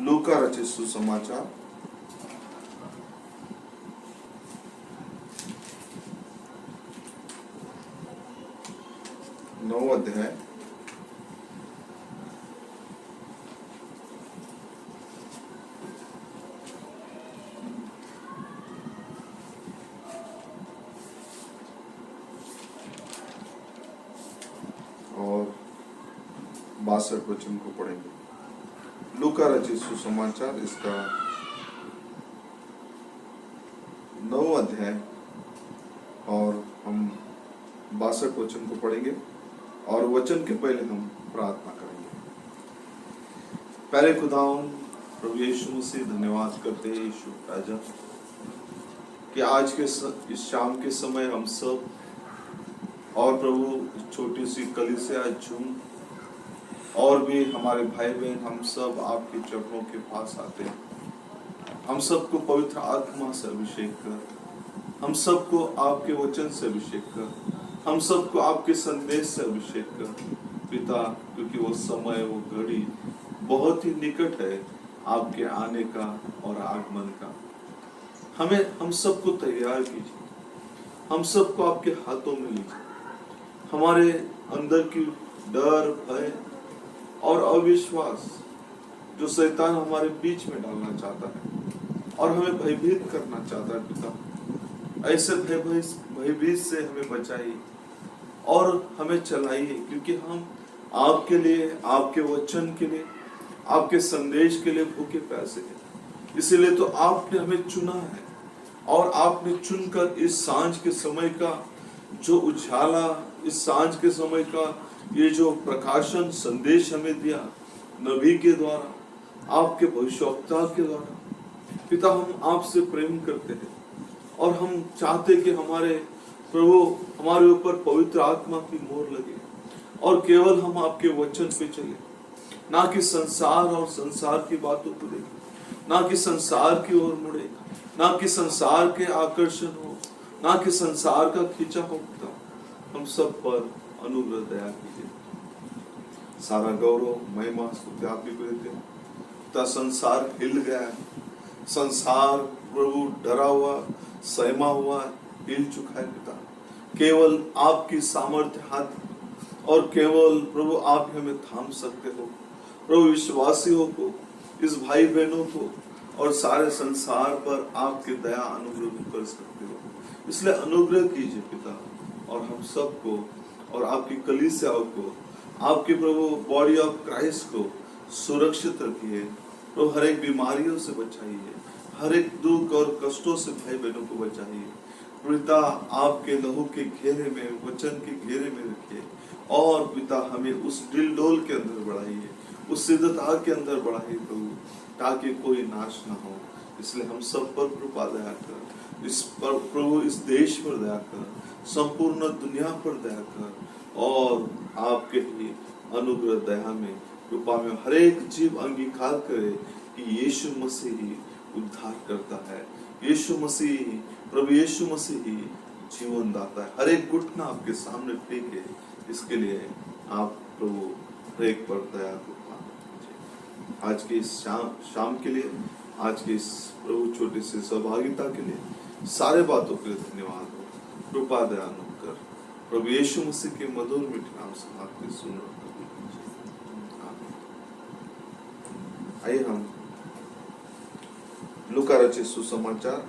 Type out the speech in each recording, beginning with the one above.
लूका रचित सुसमाचार 9 अध्याय और 62 वचन को पढ़ेंगे। लूका रचित सुसमाचार इसका 9 अध्याय और हम 62 वचन को पढ़ेंगे और वचन के पहले हम प्रार्थना करेंगे। पहले खुदावन प्रभु यीशु मसीह धन्यवाद करते हैं यीशु राजा कि आज के इस शाम के समय हम सब और प्रभु छोटी सी कलीसिया झूम और भी हमारे भाई बहन हम सब आपके चरणों के पास आते हैं। हम सबको पवित्र आत्मा से अभिषेक कर, हम सबको आपके वचन से अभिषेक कर, हम सबको आपके संदेश से अभिषेक कर पिता, क्योंकि वो समय वो घड़ी बहुत ही निकट है आपके आने का और आगमन का। हम सबको तैयार कीजिए, हम सबको आपके हाथों में लीजिए। हमारे अंदर की डर, भय और अविश्वास जो शैतान हमारे बीच में डालना चाहता है और हमें भयभीत करना चाहता है पिता, ऐसे भयभीत से हमें बचाइए और हमें चलाइए, क्योंकि हम आपके लिए, आपके वचन के लिए, आपके संदेश के लिए भूखे प्यासे हैं। इसीलिए तो आपने हमें चुना है और आपने चुनकर इस सांझ के समय का जो उजाला, इस सांझ के समय का ये जो प्रकाशन संदेश हमें दिया नबी के द्वारा, आपके भविष्यवक्ता के द्वारा पिता, हम आपसे प्रेम करते हैं और हम चाहते कि हमारे प्रभु हमारे ऊपर पवित्र आत्मा की मोहर लगे और केवल हम आपके वचन पे चले, ना कि संसार और संसार की बातों को देखें, ना कि संसार की ओर मुड़े, ना कि संसार के आकर्षण हो, ना कि संसार का खींचा हो पिता। हम सब पर अनुग्रह दया कीजिए। सारा गौरव महिमा स्तुति आप ही को देते हैं पिता। संसार हिल गया है, संसार प्रभु डरा हुआ, सहमा हुआ, हिल चुका है पिता। केवल आपकी सामर्थ्य हाथ और केवल प्रभु आप हमें थाम सकते हो। प्रभु विश्वासियों को, इस भाई बहनों को और सारे संसार पर आपके दया अनुग्रह कर सकते हो। इसलिए अनुग्रह कीजिए पिता और हम सबको और आपकी कलीसियाओं को, आपके प्रभु बॉडी ऑफ क्राइस्ट को सुरक्षित रखिए। प्रभु हर एक बीमारियों से बचाइए, हर एक दुख और कष्टों से भाई बहनों को बचाइए पिता। आपके लहू के घेरे में, वचन के घेरे में रखिए और पिता हमें उस दिल डोल के अंदर बढ़ाइए, उस सिद्धता के अंदर बढ़ाइए प्रभु, ताकि कोई नाश ना हो। इसलिए हम सब पर कृपा दया कर, इस पर प्रभु, इस देश पर दया कर, संपूर्ण दुनिया पर दया कर और आपके ही अनुग्रह दया में, कृपा में हर एक जीव अंगीकार करे कि यीशु मसीह ही उद्धार करता है, यीशु मसीह, प्रभु यीशु मसीह ही जीवन दाता है। हर एक घुटना आपके सामने टेके, इसके लिए आप प्रभु हर एक पर दया कृपा कीजिए। आज के इस शाम के लिए, आज के इस प्रभु छोटी सी सहभागिता के लिए, सारे बातों के लिए धन्यवाद हो। कृपा दया कर प्रभु यीशु मसीह के मधुर मीठे नाम से आपके सुन। आइए हम लूका रचित सुसमाचार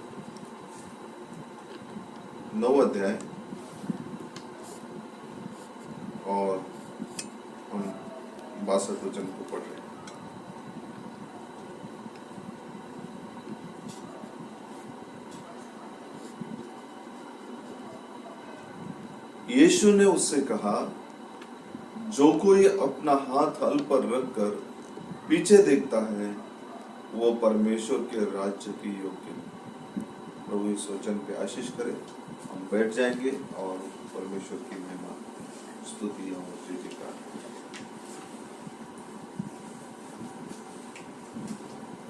9 अध्याय और हम 62 वचन को पढ़ रहे हैं। यीशु ने उससे कहा, जो कोई अपना हाथ हल पर रखकर पीछे देखता है वो परमेश्वर के राज्य की योग्य नहीं। प्रभु इस वचन पे आशीष करे। हम बैठ जाएंगे और परमेश्वर की महिमा, स्तुति और जयकार।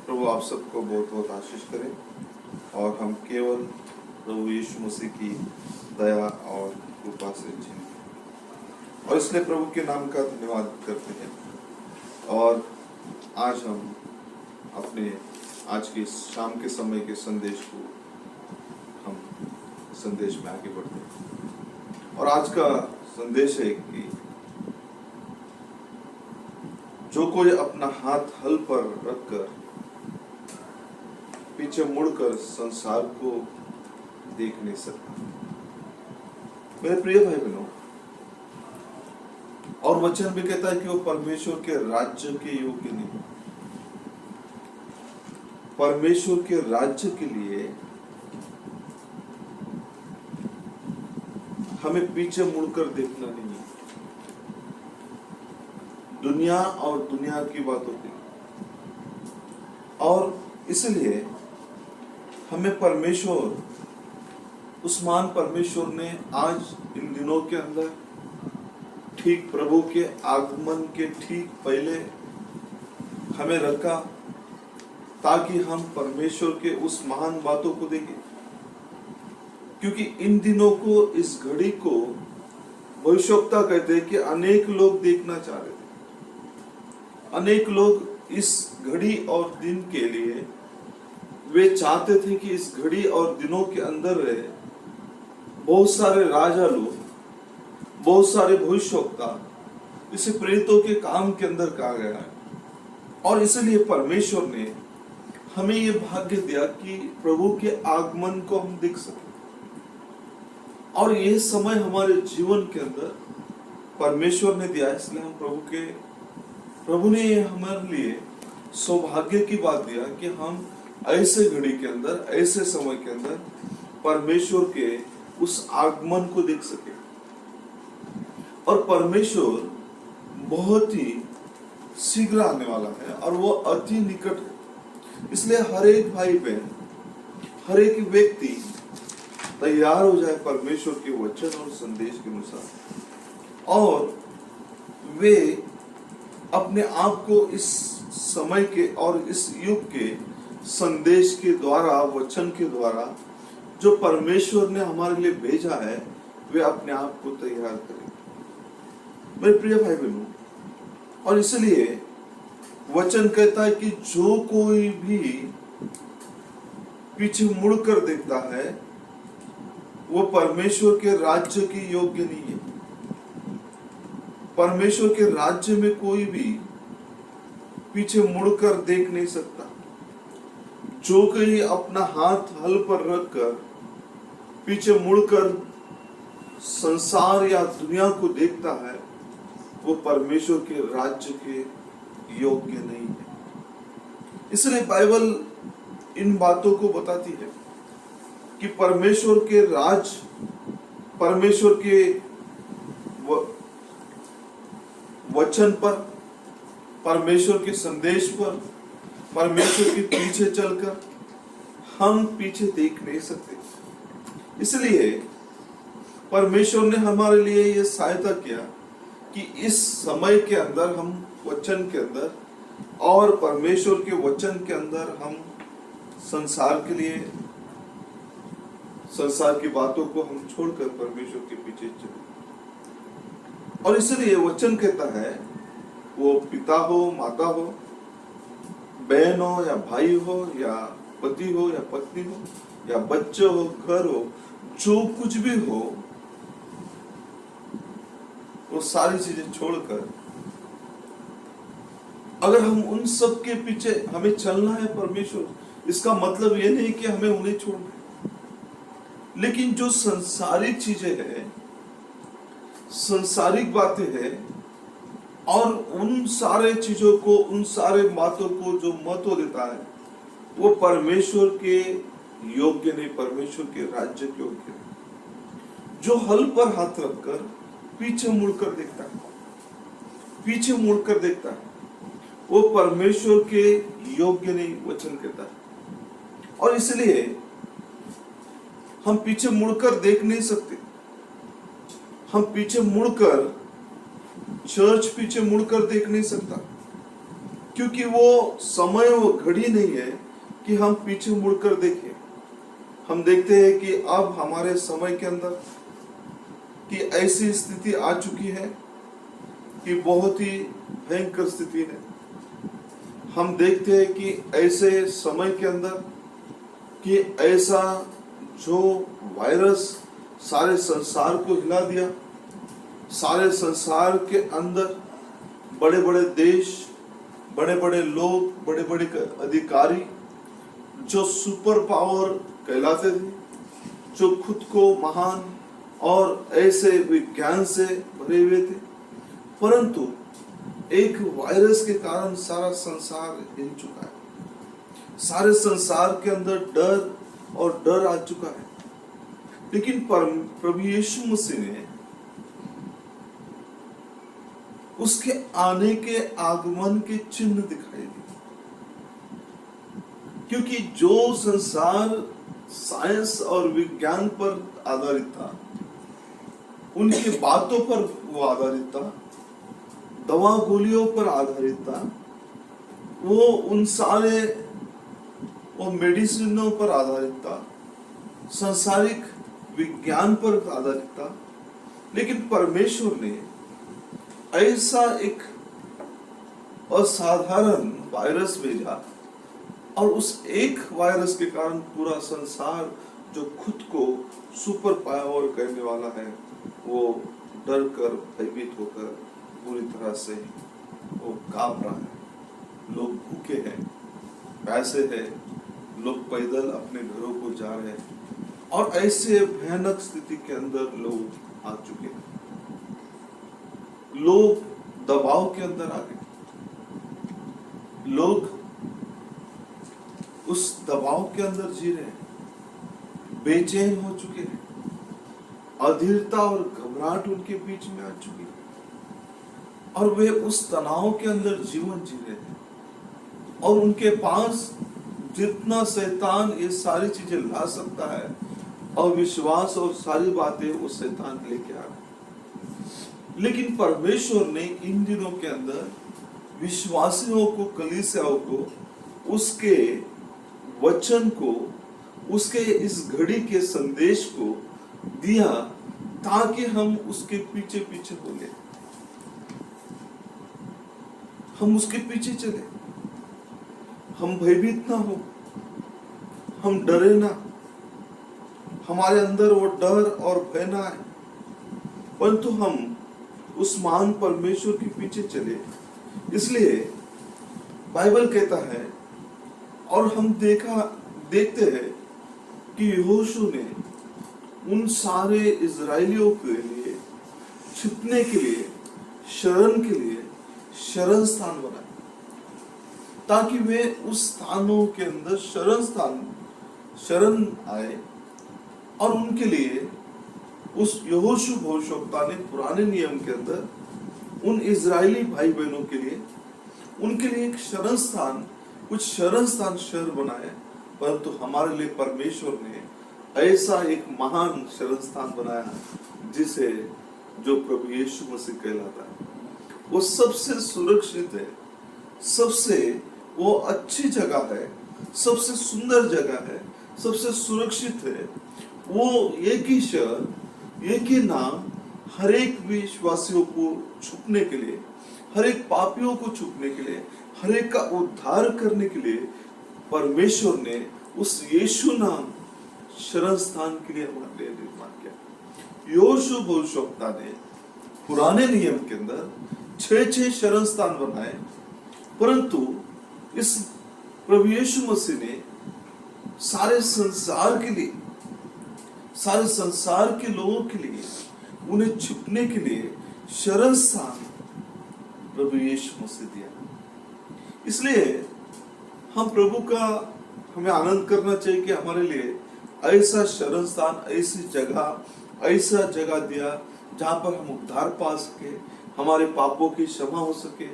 प्रभु आप सबको बहुत बहुत आशीष करे और हम केवल प्रभु यीशु मसीह की दया और कृपा से जीएं और इसलिए प्रभु के नाम का धन्यवाद करते हैं। और आज हम अपने आज के शाम के समय के संदेश को हम संदेश में आगे बढ़ते हैं। और आज का संदेश है कि जो कोई अपना हाथ हल पर रखकर पीछे मुड़कर संसार को देख नहीं सकता। मेरे प्रिय भाई बहनों, और वचन भी कहता है कि वो परमेश्वर के राज्य के योग्य नहीं। परमेश्वर के राज्य के लिए हमें पीछे मुड़कर देखना नहीं है, दुनिया और दुनिया की बातों के। और इसलिए हमें परमेश्वर, उस महान परमेश्वर ने आज इन दिनों के अंदर ठीक प्रभु के आगमन के ठीक पहले हमें रखा, ताकि हम परमेश्वर के उस महान बातों को देखें। क्योंकि इन दिनों को, इस घड़ी को भविष्यवक्ता कहते हैं कि अनेक लोग देखना चाह रहे थे। अनेक लोग इस घड़ी और दिन के लिए वे चाहते थे कि इस घड़ी और दिनों के अंदर रहे बहुत सारे राजा लोग, बहुत सारे भविष्यवक्ता इसे प्रेरितों के काम के अंदर कहा गया है। और इसलिए परमेश्वर ने हमें ये भाग्य दिया कि प्रभु के आगमन को हम देख सकें। और ये समय हमारे जीवन के अंदर परमेश्वर ने दिया, इसलिए हम प्रभु ने हमारे लिए सौभाग्य की बात दिया कि हम ऐसे घड़ी के अंदर, ऐसे समय के अंदर परमेश्वर के उस आगमन को देख सके। और परमेश्वर बहुत ही शीघ्र आने वाला है और वो अति निकट है। इसलिए हर एक भाई बहन, हर एक व्यक्ति तैयार हो जाए परमेश्वर के वचन और संदेश के अनुसार, और वे अपने आप को इस समय के और इस युग के संदेश के द्वारा, वचन के द्वारा जो परमेश्वर ने हमारे लिए भेजा है, वे अपने आप को तैयार करें। मेरे प्रिय भाई बहनों, और इसलिए वचन कहता है कि जो कोई भी पीछे मुड़कर देखता है वो परमेश्वर के राज्य के योग्य नहीं है। परमेश्वर के राज्य में कोई भी पीछे मुड़कर देख नहीं सकता। जो कोई अपना हाथ हल पर रखकर पीछे मुड़कर संसार या दुनिया को देखता है, वो परमेश्वर के राज्य के योग्य नहीं है। इसलिए बाइबल इन बातों को बताती है कि परमेश्वर के राज, परमेश्वर के वचन पर, परमेश्वर के संदेश पर, परमेश्वर के पीछे चलकर हम पीछे देख नहीं सकते। इसलिए परमेश्वर ने हमारे लिए यह सहायता किया कि इस समय के अंदर हम वचन के अंदर और परमेश्वर के वचन के अंदर हम संसार के लिए, संसार की बातों को हम छोड़कर परमेश्वर के पीछे चले। और इसलिए वचन कहता है, वो पिता हो, माता हो, बहन हो या भाई हो या पति हो या पत्नी हो या बच्चे हो, घर हो, जो कुछ भी हो, वो सारी चीजें छोड़कर अगर हम उन सब के पीछे हमें चलना है परमेश्वर, इसका मतलब ये नहीं कि हमें उन्हें छोड़ना है, लेकिन जो संसारिक चीजें हैं, संसारिक बातें हैं, और उन सारे चीजों को, उन सारे बातों को जो महत्व देता है, वो परमेश्वर के योग्य नहीं, परमेश्वर के राज्य के योग्य नहीं। जो हल पर हाथ रखकर पीछे मुड़कर देखता है, पीछे मुड़कर देखता है, वो परमेश्वर के योग्य नहीं, वचन कहता है। और इसलिए हम पीछे मुड़कर देख नहीं सकते। हम पीछे मुड़कर, चर्च पीछे मुड़कर देख नहीं सकता, क्योंकि वो समय, वो घड़ी नहीं है कि हम पीछे मुड़कर देखें। हम देखते हैं कि अब हमारे समय के अंदर कि ऐसी स्थिति आ चुकी है कि बहुत ही भयंकर स्थिति है। हम देखते हैं कि ऐसे समय के अंदर कि ऐसा जो वायरस सारे संसार को हिला दिया, सारे संसार के अंदर बड़े बड़े देश, बड़े बड़े लोग, बड़े बड़े अधिकारी जो सुपर पावर कहलाते थे, जो खुद को महान और ऐसे विज्ञान से भरे हुए थे, परंतु एक वायरस के कारण सारा संसार हिल चुका है। सारे संसार के अंदर डर आ चुका है। लेकिन प्रभु यीशु मसीह ने उसके आने के आगमन के चिन्ह दिखाई दिए, क्योंकि जो संसार साइंस और विज्ञान पर आधारित था, उनकी बातों पर वो आधारित था, दवा गोलियों पर आधारित था, वो उन सारे वो मेडिसिनों पर आधारित था, सांसारिक विज्ञान पर आधारित था। लेकिन परमेश्वर ने ऐसा एक असाधारण वायरस भेजा, और उस एक वायरस के कारण पूरा संसार जो खुद को सुपर पावर कहने वाला है, वो डर कर, भयभीत होकर पूरी तरह से वो कांप रहा है। लोग भूखे हैं, पैसे हैं, लोग पैदल अपने घरों को जा रहे हैं, और ऐसे भयानक स्थिति के अंदर लोग आ चुके हैं। लोग दबाव के अंदर आ गए, लोग उस दबाव के अंदर जी रहे हैं, बेचैन हो चुके हैं, अधीरता और घबराहट उनके बीच में आ चुकी है, और वे उस तनाव के अंदर जीवन जी रहे हैं। और उनके पास जितना शैतान ये सारी चीजें ला सकता है, और विश्वास और सारी बातें वो शैतान लेके आ रहा है। लेकिन परमेश्वर ने इन दिनों के अंदर विश्वासियों को, कलीसियाओं को, उसके वचन को, उसके इस घड़ी के संदेश को दिया, ताकि हम उसके पीछे पीछे बोले, हम उसके पीछे चले, हम भयभीत ना हो, हम डरे ना, हमारे अंदर वो डर और भय ना आए, परंतु हम उस महान परमेश्वर के पीछे चले। इसलिए बाइबल कहता है, और हम देखते हैं कि यहोशू ने उन सारे इजरायलियों के लिए छिपने के लिए, शरण के लिए शरण स्थान बनाए, ताकि वे उस स्थानों के अंदर शरण आए। और उनके लिए उस यहोशू भविष्यवक्ता ने पुराने नियम के अंदर उन इजरायली भाई बहनों के लिए, उनके लिए एक शरण स्थान, कुछ शरण स्थान शहर बनाए। परंतु हमारे लिए परमेश्वर ने ऐसा एक महान शरण स्थान बनाया, जिसे जो प्रभु यीशु मसीह कहलाता है। वो सबसे सुरक्षित है, सबसे वो अच्छी जगह है, सबसे सुंदर जगह है, सबसे सुरक्षित है। वो एक ही शहर, एक ही नाम, हर एक विश्वासियों को छुपने के लिए, हर एक पापियों को छुपने के लिए, हर एक का उद्धार करने के लिए परमेश्वर ने उस यीशु नाम शरण स्थान के लिए हमारे लिए निर्माण किया। यहोशू भविष्यवक्ता ने पुराने नियम के अंदर 6 शरण स्थान बनाए, परंतु इस प्रभु यीशु मसीह ने सारे संसार के लिए, सारे संसार के लोगों के लिए, उन्हें छिपने के लिए शरण स्थान प्रभु यीशु मसीह दिया। इसलिए हम प्रभु का हमें आनंद करना चाहिए कि हमारे लिए ऐसा शरण स्थान, ऐसा जगह दिया, जहां पर हम उद्धार पा सके, हमारे पापों की क्षमा हो सके,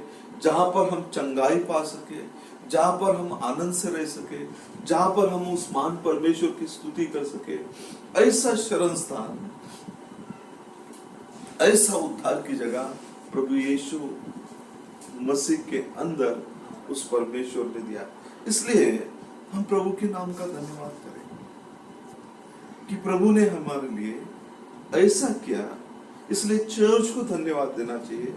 जहां पर हम चंगाई पा सके, जहां पर हम आनंद से रह सके, जहां पर हम उस महान परमेश्वर की स्तुति कर सके। ऐसा शरण स्थान, ऐसा उद्धार की जगह प्रभु यीशु मसीह के अंदर उस परमेश्वर ने दिया। इसलिए हम प्रभु के नाम का धन्यवाद करें कि प्रभु ने हमारे लिए ऐसा किया। इसलिए चर्च को धन्यवाद देना चाहिए,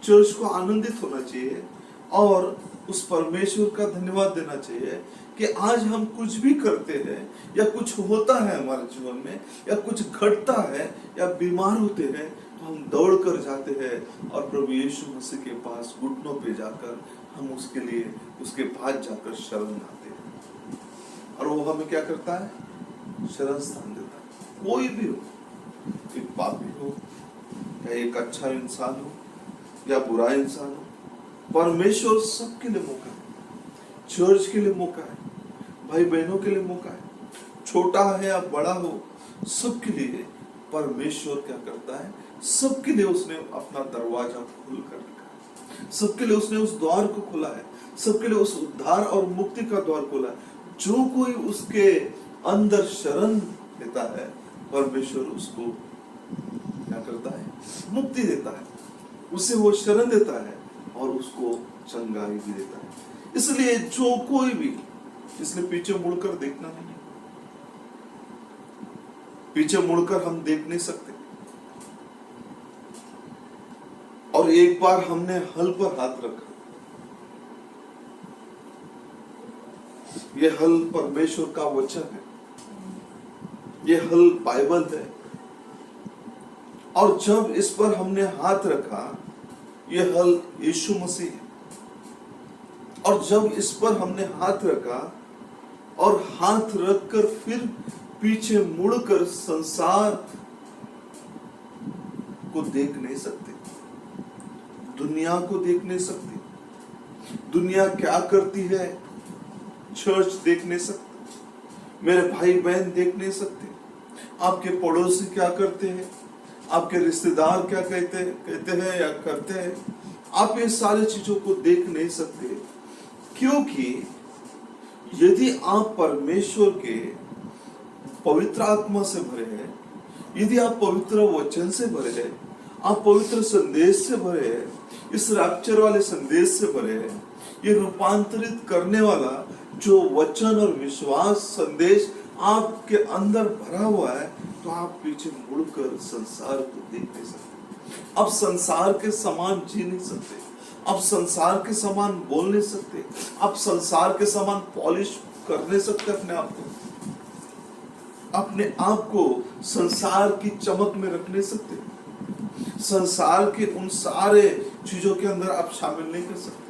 चर्च को आनंदित होना चाहिए, और उस परमेश्वर का धन्यवाद देना चाहिए कि आज हम कुछ भी करते हैं या कुछ होता है हमारे जीवन में या कुछ घटता है या बीमार होते हैं तो हम दौड़ कर जाते हैं और प्रभु यीशु मसीह के पास घुटनों पे जाकर हम उसके लिए उसके पास जाकर शरण आते हैं और वो हमें क्या करता है? शरण स्थान देता है। कोई भी हो, एक पापी हो या एक अच्छा इंसान हो या बुरा इंसान हो, परमेश्वर सबके लिए मौका है। चर्च के लिए मौका है, भाई बहनों के लिए मौका है, छोटा है या बड़ा हो, सबके लिए परमेश्वर क्या करता है? सबके लिए उसने अपना दरवाजा खोल कर रखा है, सबके लिए उसने उस द्वार को खोला है, सबके लिए उस उद्धार और मुक्ति का द्वार खोला है। जो कोई उसके अंदर शरण लेता है, परमेश्वर उसको क्या करता है? मुक्ति देता है, उसे वो शरण देता है और उसको चंगाई भी देता है। इसलिए जो कोई भी, इसलिए पीछे मुड़कर देखना नहीं, पीछे मुड़कर हम देख नहीं सकते। और एक बार हमने हल पर हाथ रखा, ये हल परमेश्वर का वचन है, ये हल बाइबल है। और जब इस पर हमने हाथ रखा, ये हल यीशु मसीह है। और जब इस पर हमने हाथ रखा और हाथ रखकर फिर पीछे मुड़कर संसार को देख नहीं सकते, दुनिया को देख नहीं सकते, दुनिया क्या करती है चर्च देख नहीं सकते, मेरे भाई बहन देख नहीं सकते, आपके पड़ोसी क्या करते हैं, आपके रिश्तेदार क्या कहते हैं या करते हैं, आप ये सारी चीजों को देख नहीं सकते। क्योंकि यदि आप परमेश्वर के पवित्र आत्मा से भरे हैं, यदि आप पवित्र वचन से भरे हैं, आप पवित्र संदेश से भरे हैं, इस रैप्चर वाले संदेश से भरे हैं, ये रूपांतरित करने वाला जो वचन और विश्वास संदेश आपके अंदर भरा हुआ है, तो आप पीछे मुड़कर संसार को देख नहीं सकते। अब संसार के समान जी नहीं सकते, अब संसार के समान बोल नहीं सकते, अब संसार के समान पॉलिश कर नहीं सकते अपने आप को संसार की चमक में रख नहीं सकते, संसार के उन सारे चीजों के अंदर आप शामिल नहीं कर सकते,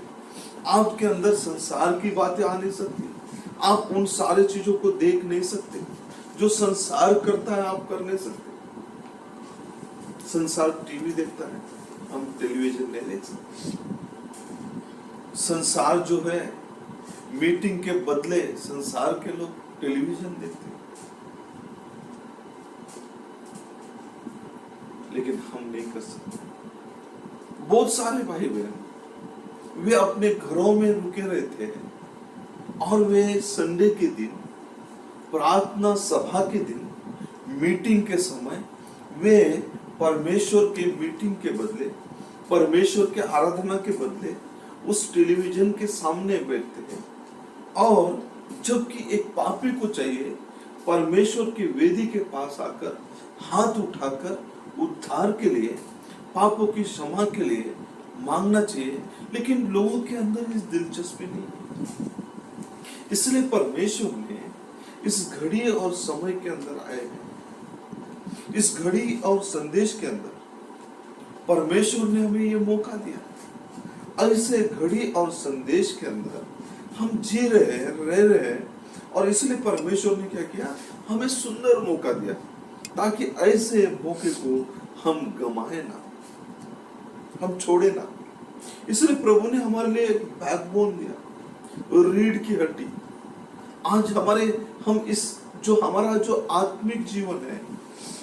आपके अंदर संसार की बातें आ नहीं सकती, आप उन सारे चीजों को देख नहीं सकते जो संसार करता है, आप कर नहीं सकते। संसार टीवी देखता है, हम टेलीविजन नहीं देख सकते। संसार जो है मीटिंग के बदले संसार के लोग टेलीविजन देखते हैं, लेकिन हम नहीं कर सकते। बहुत सारे भाई बहन वे अपने घरों में रुके रहते हैं और वे संडे के दिन, प्रार्थना सभा के दिन, मीटिंग के समय वे परमेश्वर के मीटिंग के बदले, परमेश्वर के आराधना के बदले उस टेलीविजन के सामने बैठते हैं। और जबकि एक पापी को चाहिए परमेश्वर की वेदी के पास आकर हाथ उठाकर उद्धार के लिए, पापों की क्षमा के लिए मांगना चाहिए, लेकिन लोगों के अंदर इस दिलचस्पी नहीं। इसलिए परमेश्वर ने इस घड़ी और समय के अंदर आए हैं, इस घड़ी और संदेश के अंदर परमेश्वर ने हमें ये मौका दिया। ऐसे घड़ी और संदेश के अंदर हम जी रहे हैं, रह रहे हैं, और इसलिए परमेश्वर ने क्या किया? हमें सुंदर मौका दिया ताकि ऐसे मौके को हम गमाए ना, हम छोड़े ना। इसलिए प्रभु ने हमारे लिए एक बैकबोन दिया, रीढ़ की हड्डी। आज हम इस जो हमारा जो आत्मिक जीवन है,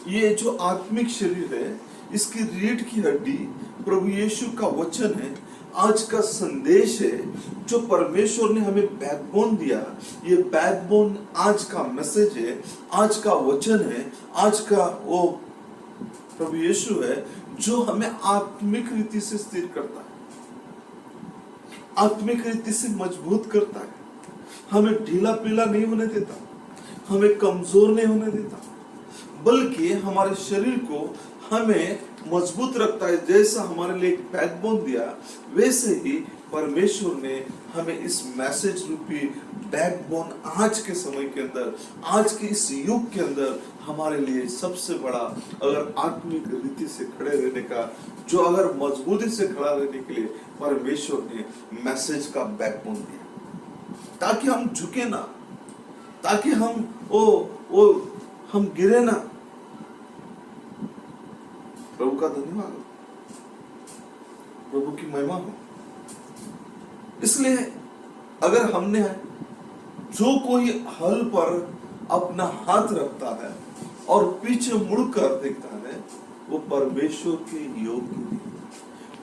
ये जो आत्मिक शरीर है, इसकी रीढ़ की हड्डी प्रभु यीशु का वचन है, आज का संदेश है जो परमेश्वर ने हमें बैकबोन दिया। ये बैकबोन आज का मैसेज है, आज का वचन है, आज का वो प्रभु यीशु है जो हमें आत्मिक रीति से स्थिर करता है, आत्मिक रीति से मजबूत करता है, हमें ढीला पीला नहीं होने देता, हमें कमजोर नहीं होने देता, बल्कि हमारे शरीर को हमें मजबूत रखता है। जैसा हमारे लिए एक बैकबोन दिया, वैसे ही परमेश्वर ने हमें इस मैसेज रूपी बैकबोन आज के समय के अंदर, आज के इस युग के अंदर हमारे लिए सबसे बड़ा, अगर आत्मिक रीति से खड़े रहने का, जो अगर मजबूती से खड़ा रहने के लिए परमेश्वर ने मैसेज का बैकबोन दिया, ताकि हम झुके ना, ताकि हम हम गिरे ना। प्रभु का धन्यवाद हो, प्रभु की महिमा हो। इसलिए अगर हमने, जो कोई हल पर अपना हाथ रखता है और पीछे मुड़कर देखता है, वो परमेश्वर के योग्य नहीं,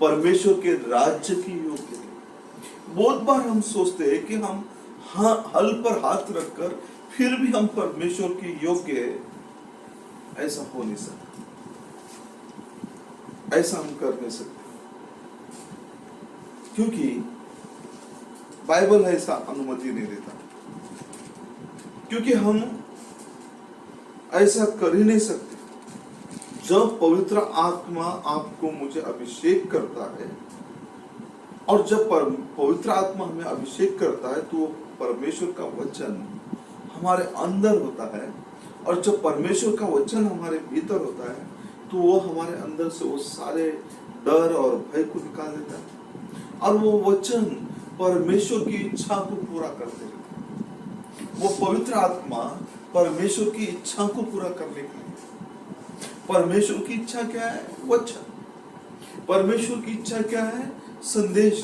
परमेश्वर के राज्य की योग्य नहीं। बहुत बार हम सोचते हैं कि हम हल पर हाथ रखकर फिर भी हम परमेश्वर के योग्य है। ऐसा हो नहीं सकता, ऐसा हम कर नहीं सकते, क्योंकि बाइबल ऐसा अनुमति नहीं देता, क्योंकि हम ऐसा कर ही नहीं सकते। जब पवित्र आत्मा आपको मुझे अभिषेक करता है, और जब पवित्र आत्मा हमें अभिषेक करता है, तो वो परमेश्वर का वचन हमारे अंदर होता है, और जब परमेश्वर का वचन हमारे भीतर होता है, तो वो हमारे अंदर से वो सारे डर और भय को निकाल देता है, और वो वचन परमेश्वर की इच्छा को पूरा करते रहते हैं। वो पवित्र आत्मा परमेश्वर की इच्छा को पूरा करने के लिए, परमेश्वर की इच्छा क्या है? वचन। परमेश्वर की इच्छा क्या है? संदेश।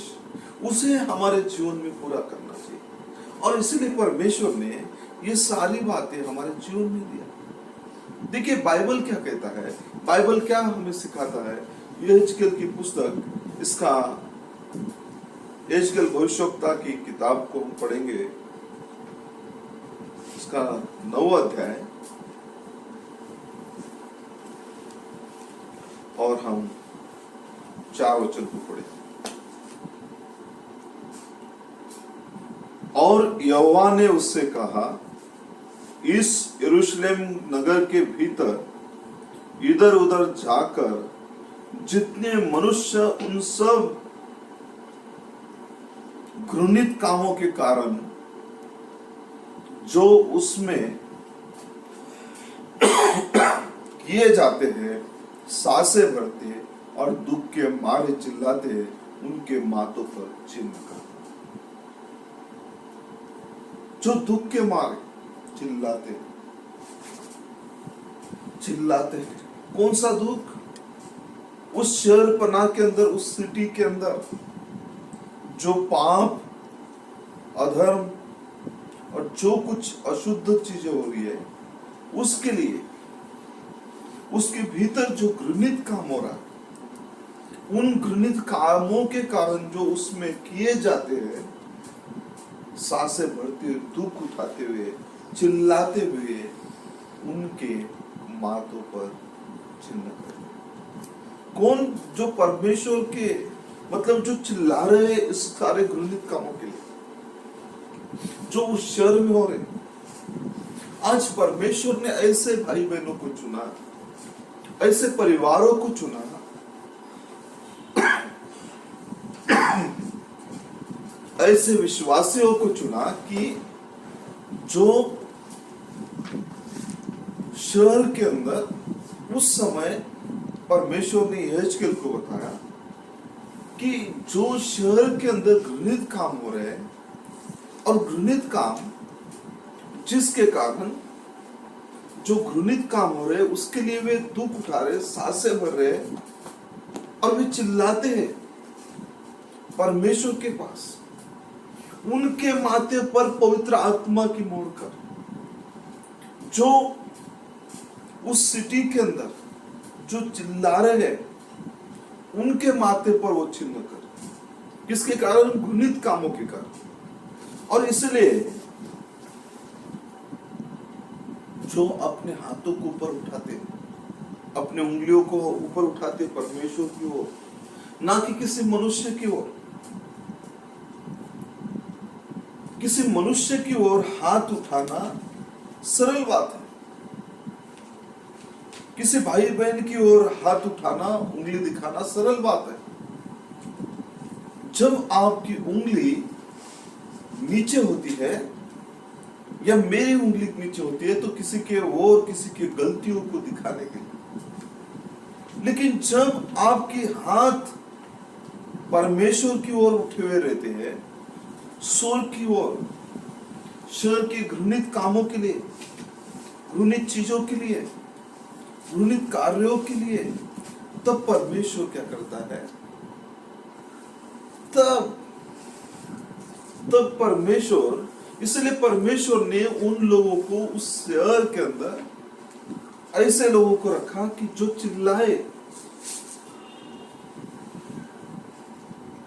उसे हमारे जीवन में पूरा करना चाहिए, और इसीलिए परमेश्वर ने ये सारी बातें हमारे जीवन में दिया। देखिए बाइबल क्या कहता है, बाइबल क्या हमें सिखाता है। यहेजकेल की पुस्तक, इसका यहेजकेल भविष्यवक्ता की किताब को हम पढ़ेंगे, इसका 9वां अध्याय, और हम 4 वचन को पढ़ेंगे। और यहोवा ने उससे कहा, इस यरूशलेम नगर के भीतर इधर उधर जाकर जितने मनुष्य उन सब घृणित कामों के कारण जो उसमें किए जाते हैं, सांसें भरते और दुख के मारे चिल्लाते हैं, उनके माथों पर चिन्ह कर। जो दुख के मारे चिल्लाते हैं, कौन सा दुख? उस शहर पनाह के अंदर, उस सिटी के अंदर जो पाप, अधर्म और जो कुछ अशुद्ध चीजें हो रही है, उसके लिए, उसके भीतर जो घृणित काम हो रहा है, उन घृणित कामों के कारण जो उसमें किए जाते हैं, सांसें भरते हुए, दुख उठाते हुए, चिल्लाते हुए, उनके माथों पर चिन्ह कर। कौन? जो परमेश्वर के, मतलब जो चिल्ला रहे हैं इस सारे घृणित कामों के लिए, जो उस शहर में हो रहे। आज परमेश्वर ने ऐसे भाई बहनों को चुना, ऐसे परिवारों को चुना, ऐसे विश्वासियों को चुना कि जो शहर के अंदर उस समय परमेश्वर ने यहेजकेल को बताया कि जो शहर के अंदर घृणित काम हो रहे हैं, और घृणित काम जिसके कारण, जो घृणित काम हो रहे हैं उसके लिए वे दुख उठा रहे, सांसें भर रहे, और वे चिल्लाते हैं परमेश्वर के पास, उनके माथे पर पवित्र आत्मा की मोहर कर। जो उस सिटी के अंदर जो चिल्ला रहे हैं, उनके माथे पर वो चिन्ह कर। किसके कारण? घृणित कामों के कारण। और इसलिए जो अपने हाथों को ऊपर उठाते, अपने उंगलियों को ऊपर उठाते परमेश्वर की ओर, ना कि किसी मनुष्य की ओर। किसी मनुष्य की ओर हाथ उठाना सरल बात है, किसी भाई बहन की ओर हाथ उठाना, उंगली दिखाना सरल बात है। जब आपकी उंगली नीचे होती है या मेरी उंगली नीचे होती है तो किसी की गलतियों को दिखाने के लिए, लेकिन जब आपके हाथ परमेश्वर की ओर उठे हुए रहते हैं, स्वर की ओर, शरीर के घृणित कामों के लिए, घृणित चीजों के लिए, घृणित कार्यों के लिए, तब परमेश्वर क्या करता है? तब परमेश्वर, इसलिए परमेश्वर ने उन लोगों को उस शहर के अंदर ऐसे लोगों को रखा कि जो चिल्लाए।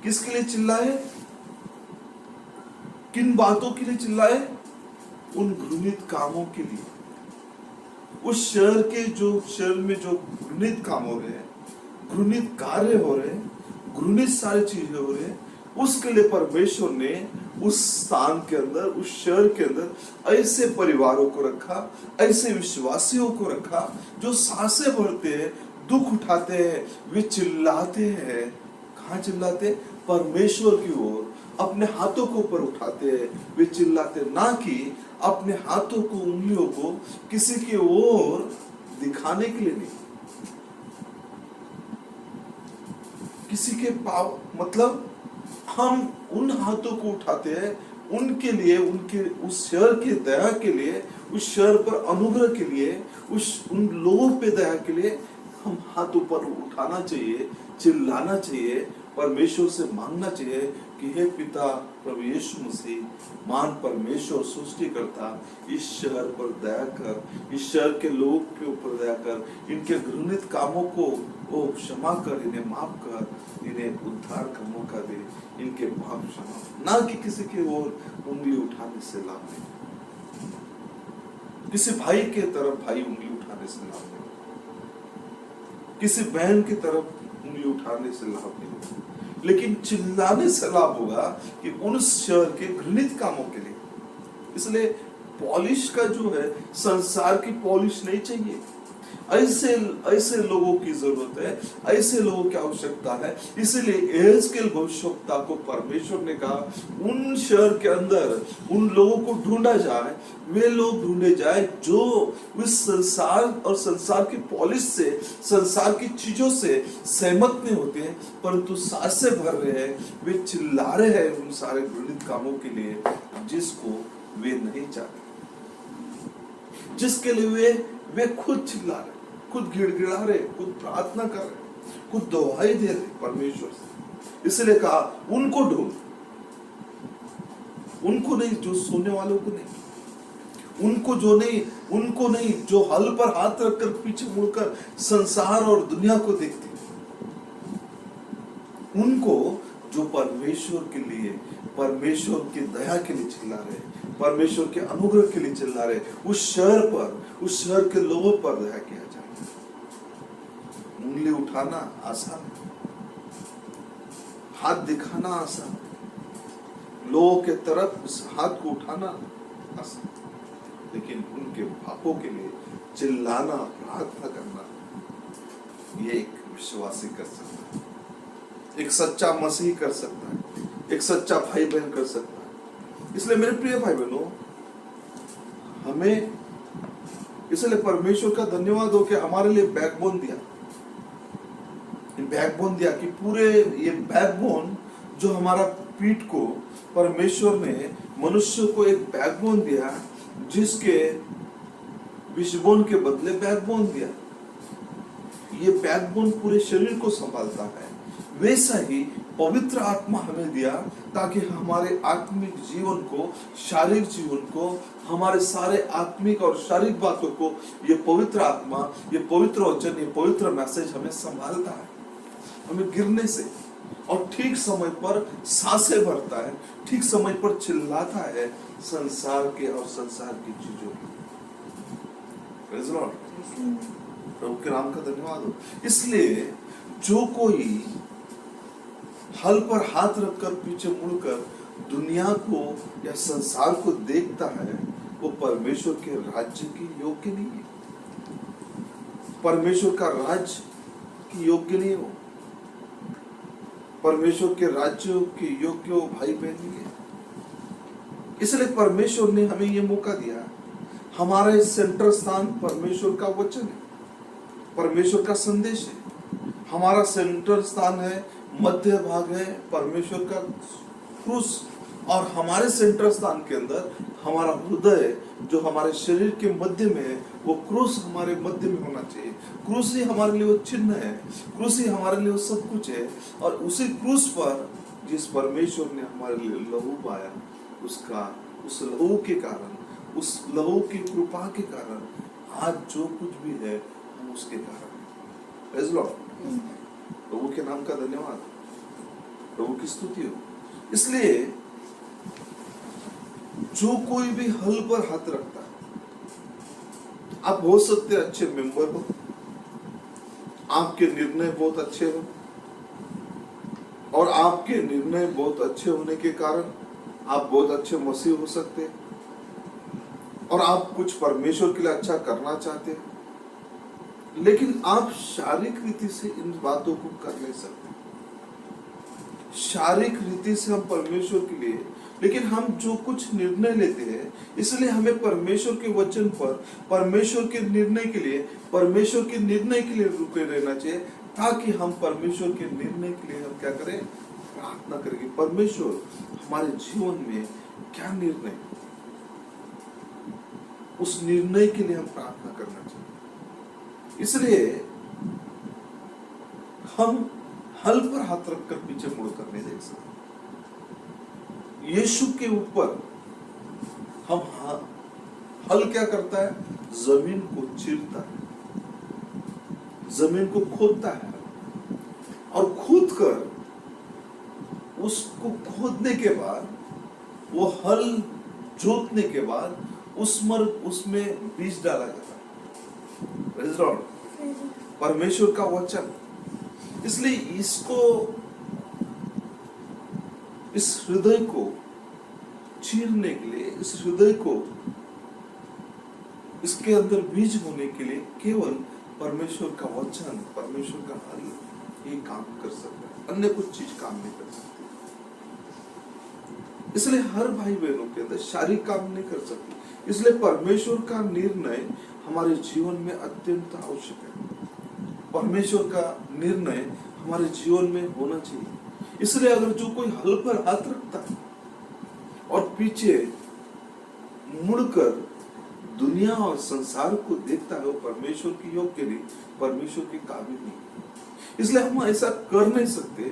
किसके लिए चिल्लाए? किन बातों के लिए चिल्लाए? उन घृणित कामों के लिए। उस शहर में जो घृणित काम हो रहे हैं, घृणित कार्य हो रहे हैं, घृणित सारी चीजें हो रहे हैं, उसके लिए परमेश्वर ने उस स्थान के अंदर, उस शहर के अंदर ऐसे परिवारों को रखा, ऐसे विश्वासियों को रखा जो सांसें भरते हैं, दुख उठाते हैं, वे चिल्लाते हैं। कहाँ चिल्लाते? परमेश्वर की ओर अपने हाथों को ऊपर उठाते हैं, वे चिल्लाते, ना कि अपने हाथों को, उंगलियों को किसी की ओर दिखाने के लिए नहीं। किसी के पाव मतलब हम उन हाथों को उठाते हैं उनके लिए, उनके उस शहर की दया के लिए, उस शहर पर अनुग्रह के लिए, उन लोगों पे दया के लिए हम हाथ ऊपर उठाना चाहिए, चिल्लाना चाहिए, परमेश्वर से मांगना चाहिए कि हे पिता प्रभु यीशु मसीह, मान परमेश्वर सृष्टिकर्ता, इस शहर पर दया कर, इस शहर के लोगों के ऊपर दया कर, इनके घृणित कामों को ओ क्षमा कर, इन्हें माफ कर, इन्हें उद्धार का मौका दे, इनके पाप क्षमा, ना कि किसी की ओर उंगली उठाने से लाभ नहीं, किसी भाई के तरफ भाई उंगली उठाने से लाभ नहीं, किसी बहन की तरफ उंगली उठाने से लाभ नहीं, लेकिन चिल्लाने से लाभ होगा कि उन शहर के घृणित कामों के लिए। इसलिए पॉलिश का जो है, संसार की पॉलिश नहीं चाहिए। ऐसे लोगों की जरूरत है, ऐसे लोगों की आवश्यकता है। इसलिए यहेजकेल भविष्यवक्ता को परमेश्वर ने कहा उन शहर के अंदर उन लोगों को ढूंढा जाए, वे लोग ढूंढे जाए जो उस संसार और संसार की पॉलिश से, संसार की चीजों से सहमत नहीं होते हैं, परंतु सांसें भर रहे हैं, वे चिल्ला रहे हैं उन सारे घृणित कामों के लिए जिसको वे नहीं चाहते, जिसके लिए वे खुद चिल्ला रहे, खुद गिड़गिड़ा रहे, खुद प्रार्थना कर रहे, खुद दुहाई दे रहे परमेश्वर से। इसलिए कहा उनको ढूंढ, उनको नहीं जो सोने वालों को नहीं, उनको नहीं जो हल पर हाथ रखकर पीछे मुड़कर संसार और दुनिया को देखते, उनको जो परमेश्वर के लिए, परमेश्वर की दया के लिए चिल्ला रहे, परमेश्वर के अनुग्रह के लिए चिल्ला रहे, उस शहर के लोगों पर दया किया जाए। उंगली उठाना आसान, हाथ दिखाना आसान, लोगों के तरफ उस हाथ को उठाना आसान, लेकिन उनके पापों के लिए चिल्लाना, प्रार्थना करना, ये एक विश्वासी कर सकता है, एक सच्चा मसीह कर सकता है, एक सच्चा भाई बहन कर सकता है। इसलिए मेरे प्रिय भाई बहनों, हमें इसलिए परमेश्वर का धन्यवाद हो कि हमारे लिए बैकबोन दिया, बैकबोन दिया कि पूरे ये बैकबोन जो हमारा पीठ को, परमेश्वर ने मनुष्य को एक बैकबोन दिया, जिसके विशबोन के बदले बैकबोन दिया। ये बैकबोन पूरे शरीर को संभालता है। वैसा ही पवित्र आत्मा हमें दिया ताकि हमारे आत्मिक जीवन को, शारीरिक जीवन को, हमारे सारे आत्मिक और शारीरिक बातों को ये पवित्र आत्मा, ये पवित्र वचन, ये पवित्र मैसेज हमें संभालता है, हमें गिरने से, और ठीक समय पर सांसें भरता है, ठीक समय पर चिल्लाता है संसार के और संसार की चीजों की। प्रेज़ द लॉर्ड, प्रभु के नाम का धन्यवाद हो। इसलिए जो कोई हल पर हाथ रखकर पीछे मुड़कर दुनिया को या संसार को देखता है, वो परमेश्वर के राज्य की योग्य नहीं है, परमेश्वर का राज्य की योग्य नहीं हो। परमेश्वर के राज्य के योग्य भाई बहन है। इसलिए परमेश्वर ने हमें यह मौका दिया। हमारा सेंटर स्थान परमेश्वर का वचन है, परमेश्वर का संदेश है। हमारा सेंटर स्थान है, मध्य भाग है परमेश्वर का क्रूस। और हमारे सेंटर स्थान के अंदर हमारा हृदय जो हमारे शरीर के मध्य में है, वो क्रूस हमारे मध्य में होना चाहिए। क्रूस ही हमारे लिए वो चिन्ह है, क्रूस ही हमारे लिए वो सब कुछ है। और उसी क्रूस पर जिस परमेश्वर ने हमारे लिए लहू बहाया, उस लहू के कारण, उस लहू की कृपा के कारण आज जो कुछ भी है हम उसके कारण हैं। Praise Lord. प्रभु के नाम का धन्यवाद, प्रभु की स्तुति हो। इसलिए जो कोई भी हल पर हाथ रखता है, आप हो सकते अच्छे मेंबर हो, आपके निर्णय बहुत अच्छे हो, और आपके निर्णय बहुत अच्छे होने के कारण आप बहुत अच्छे मसीह हो सकते हैं, और आप कुछ परमेश्वर के लिए अच्छा करना चाहते हैं, लेकिन आप शारीरिक रीति से इन बातों को कर नहीं सकते। शारीरिक रीति से हम परमेश्वर के लिए, लेकिन हम जो कुछ निर्णय लेते हैं, इसलिए हमें परमेश्वर के वचन पर, परमेश्वर के निर्णय के लिए, परमेश्वर के निर्णय के लिए रुके रहना चाहिए, ताकि हम परमेश्वर के निर्णय के लिए हम क्या करें, प्रार्थना करेंगे। परमेश्वर हमारे जीवन में क्या निर्णय, उस निर्णय के लिए हम प्रार्थना करना चाहिए। इसलिए हम हल पर हाथ रखकर पीछे मुड़कर नहीं देख सकते। यीशु के ऊपर हम हल क्या करता है, जमीन को चीरता है, जमीन को खोदता है, और खोद कर उसको खोदने के बाद, वो हल जोतने के बाद उसमें बीज डाला जाता है। Praise Lord. परमेश्वर का वचन। इसलिए इस हृदय को चीरने के लिए, इस हृदय को, इसके अंदर बीज होने के लिए केवल परमेश्वर का वचन, परमेश्वर का हल ये काम कर सकता है, अन्य कुछ चीज काम नहीं कर सकती। इसलिए हर भाई बहनों के अंदर शारीरिक काम नहीं कर सकती। इसलिए परमेश्वर का निर्णय हमारे जीवन में अत्यंत आवश्यक है। परमेश्वर का निर्णय हमारे जीवन में होना चाहिए। इसलिए अगर जो कोई हल पर हाथ रखता है और पीछे मुड़कर दुनिया और संसार को देखता है, वो परमेश्वर की योग्य नहीं, परमेश्वर के काबिल नहीं। इसलिए हम ऐसा कर नहीं सकते,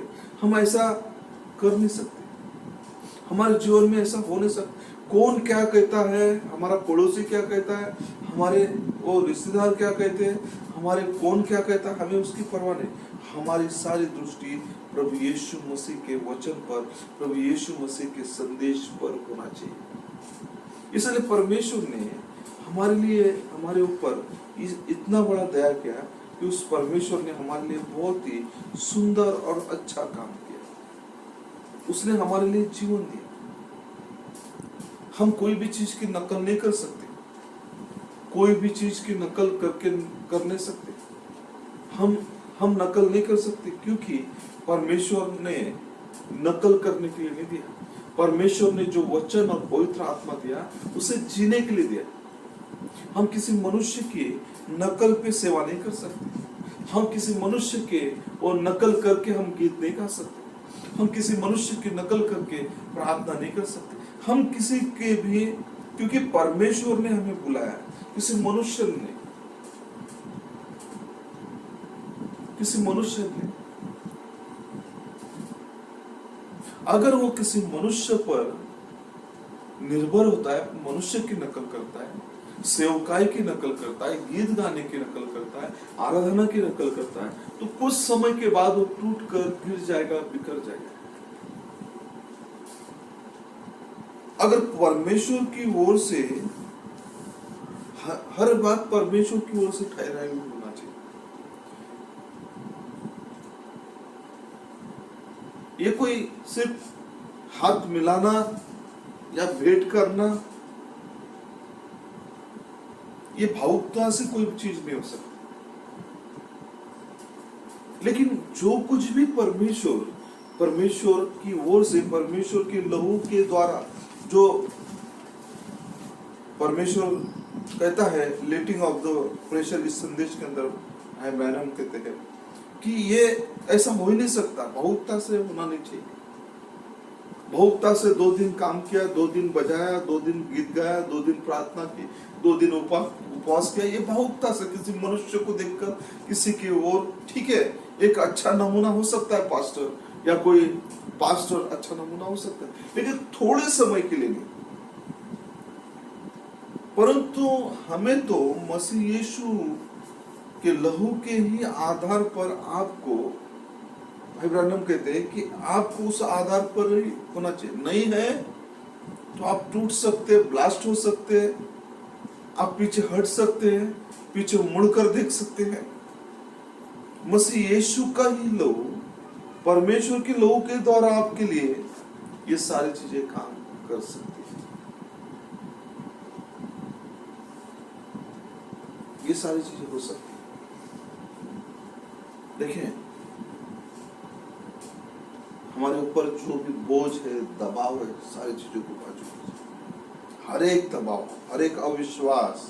हम ऐसा कर नहीं सकते, हमारे जीवन में ऐसा हो नहीं सकता। कौन क्या कहता है, हमारा पड़ोसी क्या कहता है, हमारे वो रिश्तेदार क्या कहते हैं, हमारे कौन क्या कहता है, हमें उसकी परवाह नहीं। हमारी सारी दृष्टि प्रभु यीशु मसीह के वचन पर, प्रभु यीशु मसीह के संदेश पर होना चाहिए। इसलिए परमेश्वर ने हमारे लिए, हमारे ऊपर इतना बड़ा दया किया कि उस परमेश्वर ने हमारे लिए बहुत ही सुंदर और अच्छा काम किया। उसने हमारे लिए जीवन दिया। हम कोई भी चीज की नकल नहीं कर सकते, कोई भी चीज की नकल कर नहीं सकते। हम नकल नहीं कर सकते, क्योंकि परमेश्वर ने नकल करने के लिए नहीं दिया। परमेश्वर ने जो वचन और पवित्र आत्मा दिया, उसे जीने के लिए दिया। हम किसी मनुष्य की नकल पे सेवा नहीं कर सकते। हम किसी मनुष्य के वो नकल करके हम गीत नहीं गा सकते। हम किसी मनुष्य की नकल करके प्रार्थना नहीं कर सकते। हम किसी के भी, क्योंकि परमेश्वर ने हमें बुलाया, किसी मनुष्य ने अगर वो किसी मनुष्य पर निर्भर होता है, मनुष्य की नकल करता है, सेवकाई की नकल करता है, गीत गाने की नकल करता है, आराधना की नकल करता है, तो कुछ समय के बाद वो टूट कर गिर जाएगा, बिखर जाएगा। अगर परमेश्वर की ओर से, हर बात परमेश्वर की ओर से ठहराई हुई होना चाहिए। ये कोई सिर्फ हाथ मिलाना या भेंट करना, ये भावुकता से कोई चीज नहीं हो सकती। लेकिन जो कुछ भी परमेश्वर की ओर से, परमेश्वर के लहू के द्वारा जो परमेश्वर कहता है, लेटिंग ऑफ द प्रेशर, इस संदेश के अंदर है मैनम कहते हैं कि ये ऐसा हो ही नहीं सकता, बहुता से होना नहीं चाहिए। बहुता से 2 दिन काम किया, 2 दिन बजाया, 2 दिन गीत गाया, 2 दिन प्रार्थना की, 2 दिन उपवास किया, ये बहुता से किसी मनुष्य को देखकर किसी की ओर, ठीक है, एक अच्छा नमूना हो सकता है पास्टर, या कोई पास्टर अच्छा नमूना हो सकता है, लेकिन थोड़े समय के लिए नहीं। परंतु हमें तो मसीह यीशु के लहू के ही आधार पर आपको, भाई ब्रानम कहते हैं कि आपको उस आधार पर ही होना चाहिए। नहीं है तो आप टूट सकते हैं, ब्लास्ट हो सकते हैं, आप पीछे हट सकते हैं, पीछे मुड़कर देख सकते हैं। मसीह यीशु का ही लहू, परमेश्वर के लहू के द्वारा आपके लिए ये सारी चीजें काम कर सकती है। ये सारी चीजें हो सकती है। देखिए, हमारे ऊपर जो भी बोझ है, दबाव है, सारी चीजों को बाजू कीजिए। हर एक दबाव, हर एक अविश्वास,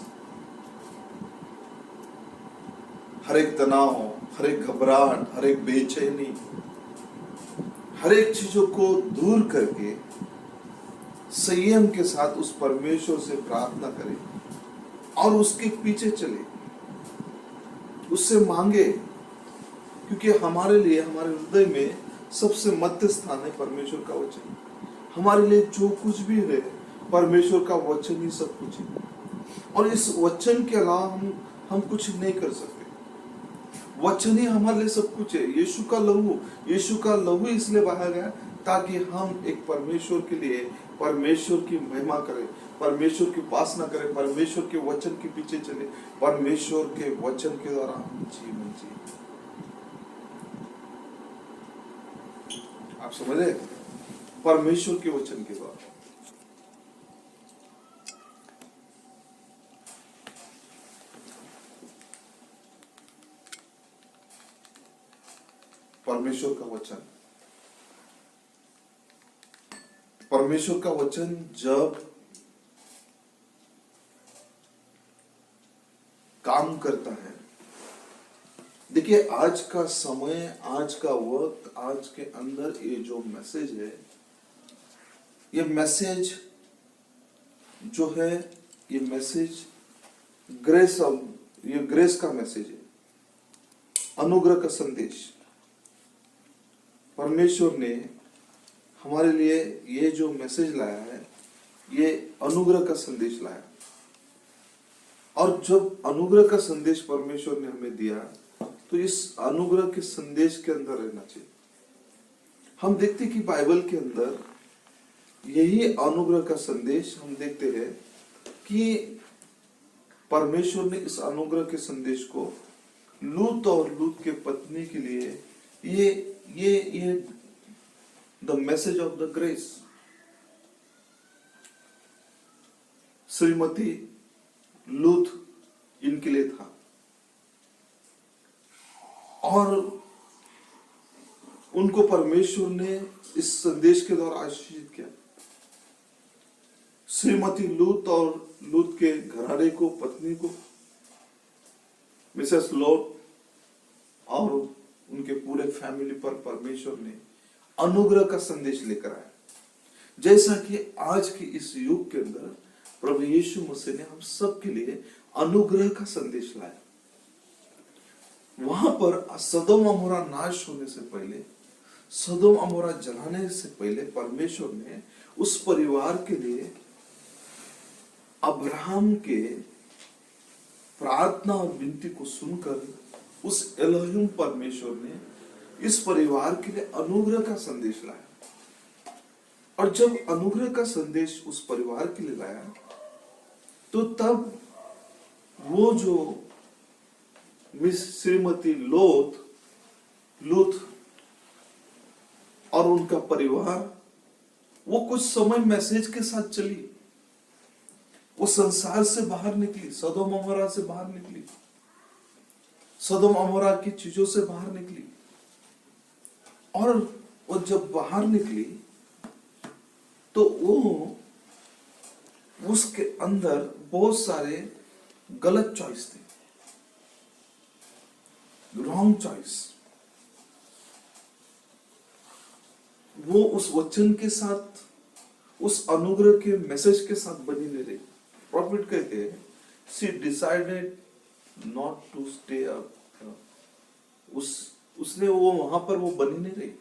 हर एक तनाव, हर एक घबराहट, हर एक बेचैनी, हर एक चीजों को दूर करके संयम के साथ उस परमेश्वर से प्रार्थना करें और उसके पीछे चले, उससे मांगे, क्योंकि हमारे लिए, हमारे हृदय में सबसे मध्य स्थान है परमेश्वर का वचन। हमारे लिए जो कुछ भी है, परमेश्वर का वचन ही सब कुछ है, और इस वचन के अलावा हम कुछ नहीं कर सकते। वचन ही हमारे लिए सब कुछ है। यीशु का लहू इसलिए बहाया गया ताकि हम एक परमेश्वर के लिए, परमेश्वर की महिमा करें, परमेश्वर की उपासना करें, परमेश्वर के वचन के पीछे चले, परमेश्वर के वचन के द्वारा हम जीवन जिए। आप समझ रहे? परमेश्वर के वचन के द्वारा। परमेश्वर का वचन, परमेश्वर का वचन जब काम करता है, देखिए आज का समय, आज का वक्त, आज के अंदर ये जो मैसेज है, ये मैसेज जो है, ये मैसेज ये ग्रेस का मैसेज है, अनुग्रह का संदेश। परमेश्वर ने हमारे लिए ये जो मैसेज लाया है, ये अनुग्रह का संदेश लाया। और जब अनुग्रह का संदेश परमेश्वर ने हमें दिया, तो इस अनुग्रह के संदेश के अंदर रहना चाहिए। हम देखते कि बाइबल के अंदर यही अनुग्रह का संदेश हम देखते हैं कि परमेश्वर ने इस अनुग्रह के संदेश को लूत और लूत के पत्नी के लिए ये the message of the grace, Shrimati लूत इनके लिए था, और उनको परमेश्वर ने इस संदेश के द्वारा आशीषित किया। श्रीमती लूत और लूत के घराने को, पत्नी को, मिसेस लॉट और उनके पूरे फैमिली पर परमेश्वर ने अनुग्रह का संदेश लेकर आया। जैसा कि आज के इस युग के अंदर प्रभु यीशु मसीह ने हम सब के लिए अनुग्रह का संदेश लाया। वहां पर सदोम अमोरा नाश होने से पहले, सदोम अमोरा जलाने से पहले परमेश्वर ने उस परिवार के लिए अब्राहम के प्रार्थना और विनती को सुनकर उस एलोहिम परमेश्वर ने इस परिवार के लिए अनुग्रह का संदेश लाया। और जब अनुग्रह का संदेश उस परिवार के लिए लाया, तो तब वो जो मिस श्रीमती लूत और उनका परिवार, वो कुछ समय मैसेज के साथ चली, वो संसार से बाहर निकली, सदोम अमोरा से बाहर निकली, सदोम अमोरा की चीजों से बाहर निकली, और और जब बाहर निकली तो वो उसके अंदर बहुत सारे गलत चॉइस थे, रॉन्ग चॉइस। वो उस वचन के साथ, उस अनुग्रह के मैसेज के साथ बनी नहीं रही। प्रॉफिट कहते हैं she decided not to stay up, उसने वो वहां पर वो बनी नहीं रही।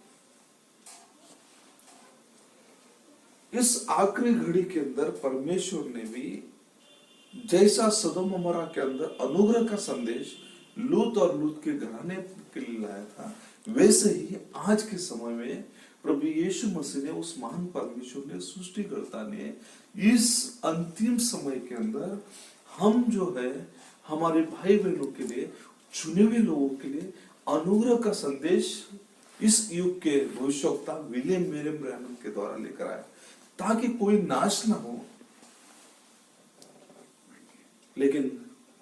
इस आखिरी घड़ी के अंदर परमेश्वर ने भी जैसा सदोम अमोरा के अंदर अनुग्रह का संदेश लूत और लूत के घराने के लिए लाया था, वैसे ही आज के समय में प्रभु यीशु मसीह ने, उस महान परमेश्वर ने, सृष्टिकर्ता ने इस अंतिम समय के अंदर हम जो है हमारे भाई बहनों के लिए, चुने हुए लोगों के लिए अनुग्रह का संदेश इस युग के भविष्यवक्ता विलियम मेरियम ब्रैनम के द्वारा लेकर आया, ताकि कोई नाश ना हो। लेकिन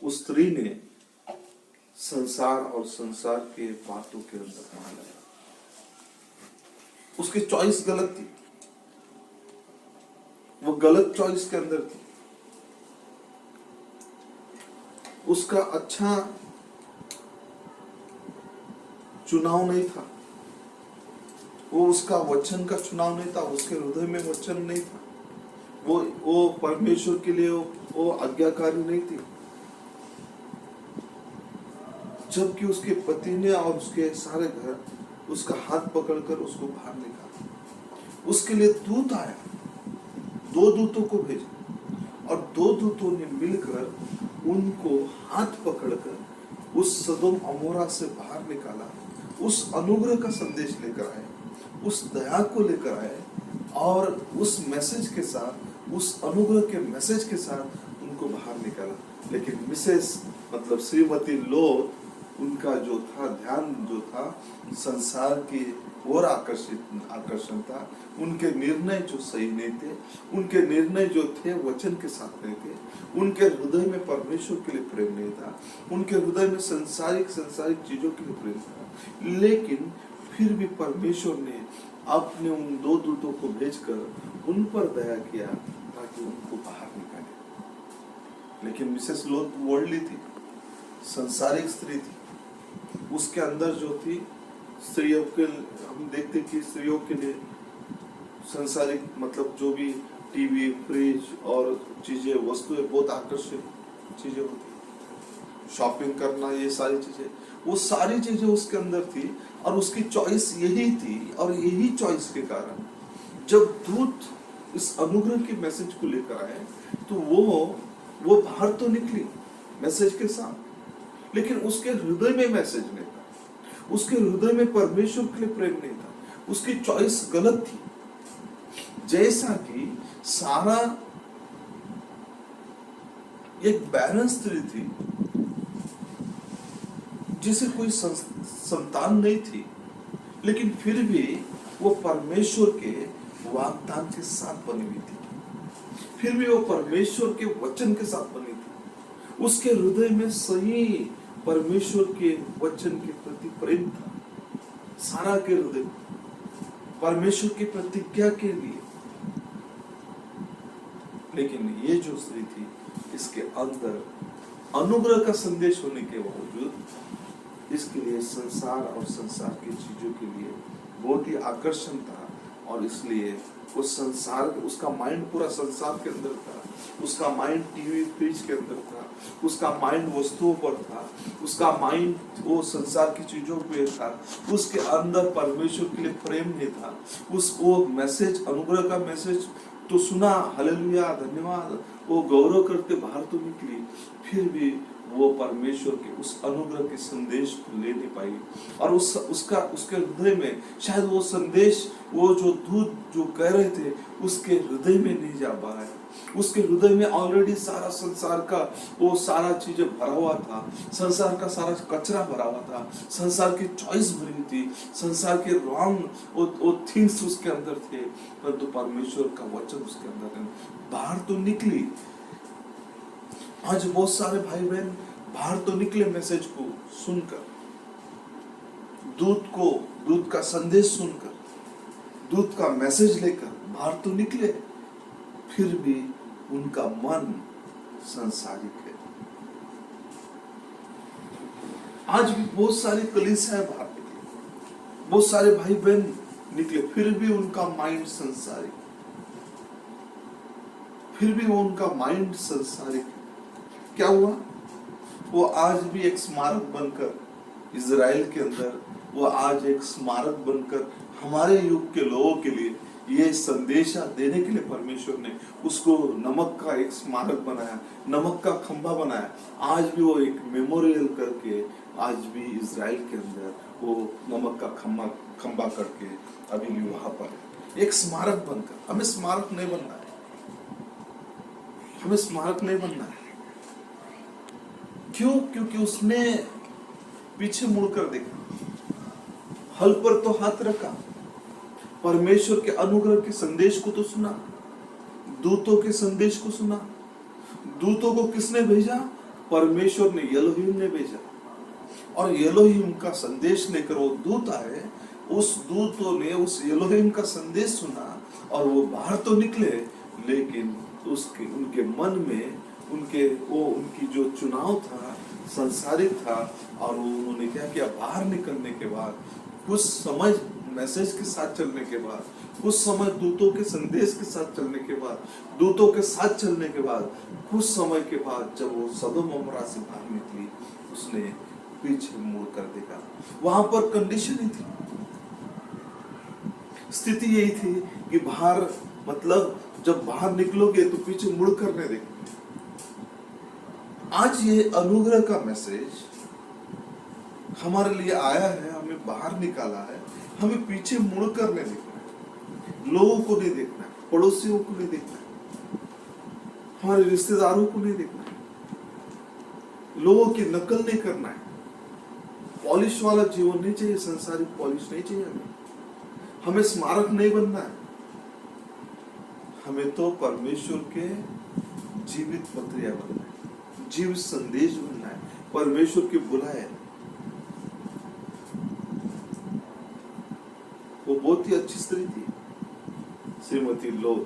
उस स्त्री ने संसार और संसार के बातों के अंदर मान लिया। उसकी चॉइस गलत थी, वो गलत चॉइस के अंदर थी। उसका अच्छा चुनाव नहीं था, वो उसका वचन का चुनाव नहीं था, उसके हृदय में वचन नहीं था, वो परमेश्वर के लिए वो आज्ञाकारी नहीं थी। जबकि उसके पति ने और उसके सारे घर उसका हाथ पकड़कर उसको बाहर निकाला। उसके लिए दूत आया, 2 दूतों को भेजा और 2 दूतों ने मिलकर उनको हाथ पकड़कर उस सदोम अमोरा से बाहर निकाला, उस अनुग्रह का संदेश लेकर आए, उस दया को लेकर आए और उस मैसेज के साथ, उस अनुग्रह के मैसेज के साथ उनको बाहर निकाला। लेकिन मिसेस मतलब श्रीमती लोत, उनका जो था ध्यान, जो था संसार की ओर आकर्षण था। उनके निर्णय जो सही नहीं थे, उनके निर्णय जो थे वचन के साथ नहीं थे, उनके हृदय में परमेश्वर के लिए प्रेम नहीं था, उनके हृदय में संसारिक चीजों के लिए प्रेम था। लेकिन फिर भी परमेश्वर ने अपने उन 2 दूतों को भेजकर उन पर दया किया ताकि उनको बाहर निकाले। लेकिन मिसेस लोत वर्ल्डली थी, संसारिक स्त्री थी। उसके अंदर जो थी स्त्रियों के, हम देखते कि स्त्रियों के लिए संसारिक मतलब जो भी टीवी, फ्रिज और चीजें, वस्तुएं, बहुत आकर्षक चीजें होती, शॉपिंग करना, ये सारी चीजें, वो सारी चीजें उसके अंदर थी और उसकी चॉइस यही थी। और यही चॉइस के कारण जब दूत इस अनुग्रह के मैसेज को लेकर आए तो वो बाहर तो निकली मैसेज के साथ, लेकिन उसके हृदय में मैसेज नहीं था, उसके हृदय में परमेश्वर के लिए प्रेम नहीं था, उसकी चॉइस गलत थी। जैसा कि सारा एक बैरन स्त्री थी जिसे कोई संतान नहीं थी, लेकिन फिर भी वो परमेश्वर के वाग्दान के साथ बनी हुई थी, फिर भी वो परमेश्वर के वचन के साथ बनी थी। उसके हृदय में सही परमेश्वर के वचन के प्रति प्रेम था। सारा के हृदय परमेश्वर की प्रतिज्ञा के लिए। लेकिन ये जो स्त्री थी, इसके अंदर अनुग्रह का संदेश होने के बावजूद इसके लिए संसार और संसार की चीजों के लिए बहुत ही आकर्षण था, और इसलिए उस संसार, उसका माइंड पूरा संसार के अंदर था, उसका माइंड टीवी, फ्रिज के अंदर था, उसका माइंड वस्तुओं पर था, उसका माइंड वो संसार की चीजों पे था, उसके अंदर परमेश्वर के लिए प्रेम नहीं था। वो मैसेज, अनुग्रह का मैसेज तो सुना, हालेलुया, धन्यवाद, वो गौरव करते बाहर तो निकली, फिर भी वो परमेश्वर के उस अनुग्रह के संदेश को ले नहीं पाई। और उसके हृदय में शायद वो संदेश, वो जो दूत जो कह रहे थे, उसके हृदय में नहीं जा पा रहा है। उसके हृदय में ऑलरेडी सारा संसार का वो सारा चीजें भरा हुआ था, संसार का सारा कचरा भरा हुआ था, संसार की चॉइस भरी थी, संसार के रॉन्ग वो थिंग्स उसके अंदर थे, परंतु परमेश्वर का वचन उसके अंदर बाहर तो निकली। आज बहुत सारे भाई बहन बाहर तो निकले मैसेज को सुनकर, दूत का संदेश सुनकर, दूत का मैसेज लेकर बाहर तो निकले, फिर भी उनका मन संसारिक है। आज भी बहुत सारी कलीसियां बाहर निकले, बहुत सारे भाई बहन निकले, फिर भी उनका माइंड संसारिक, फिर भी वो उनका माइंड संसारिक है। क्या हुआ? वो आज भी एक स्मारक बनकर इजराइल के अंदर, वो आज एक स्मारक बनकर हमारे युग के लोगों के लिए ये संदेशा देने के लिए परमेश्वर ने उसको नमक का एक स्मारक बनाया, नमक का खंभा बनाया। आज भी वो एक मेमोरियल करके आज भी इजराइल के अंदर वो नमक का खंभा करके अभी भी वहां पर एक स्मारक बनकर। हमें स्मारक नहीं बनना है, हमें स्मारक नहीं बनना है। क्यों? क्योंकि उसने पीछे मुड़कर देखा, हल पर तो हाथ रखा, परमेश्वर के अनुग्रह के संदेश को तो सुना, दूतों के संदेश को सुना। दूतों को किसने भेजा? परमेश्वर ने, एलोहिम ने भेजा। और एलोहिम का संदेश लेकर वो दूत आए, उस दूतों ने उस एलोहिम का संदेश सुना और वो बाहर तो निकले, लेकिन उनके मन में उनकी जो चुनाव था संसारिक था। और वो उन्होंने क्या किया? बाहर निकलने के बाद, कुछ समय मैसेज के साथ चलने के बाद, कुछ समय दूतों के संदेश के साथ चलने के बाद, दूतों के साथ चलने के बाद, कुछ समय के बाद जब वो सदोम अमोरा से बाहर निकली, उसने पीछे मुड़ कर देखा। वहां पर कंडीशन ही थी, स्थिति यही थी कि बाहर, मतलब जब बाहर निकलोगे तो पीछे मुड़ कर नहीं देखोगे। आज ये अनुग्रह का मैसेज हमारे लिए आया है, हमें बाहर निकाला है, हमें पीछे मुड़ कर नहीं देखना है, लोगों को नहीं देखना है, पड़ोसियों को नहीं देखना है, हमारे रिश्तेदारों को नहीं देखना है, लोगों की नकल नहीं करना है। पॉलिश वाला जीवन नहीं चाहिए, संसारिक पॉलिश नहीं चाहिए हमें स्मारक नहीं बनना है। हमें तो परमेश्वर के जीवित पत्रिया बनना है, जीवित संदेश बनना है, परमेश्वर की बुलाए। वो बहुत ही अच्छी स्त्री थी, श्रीमती लोथ,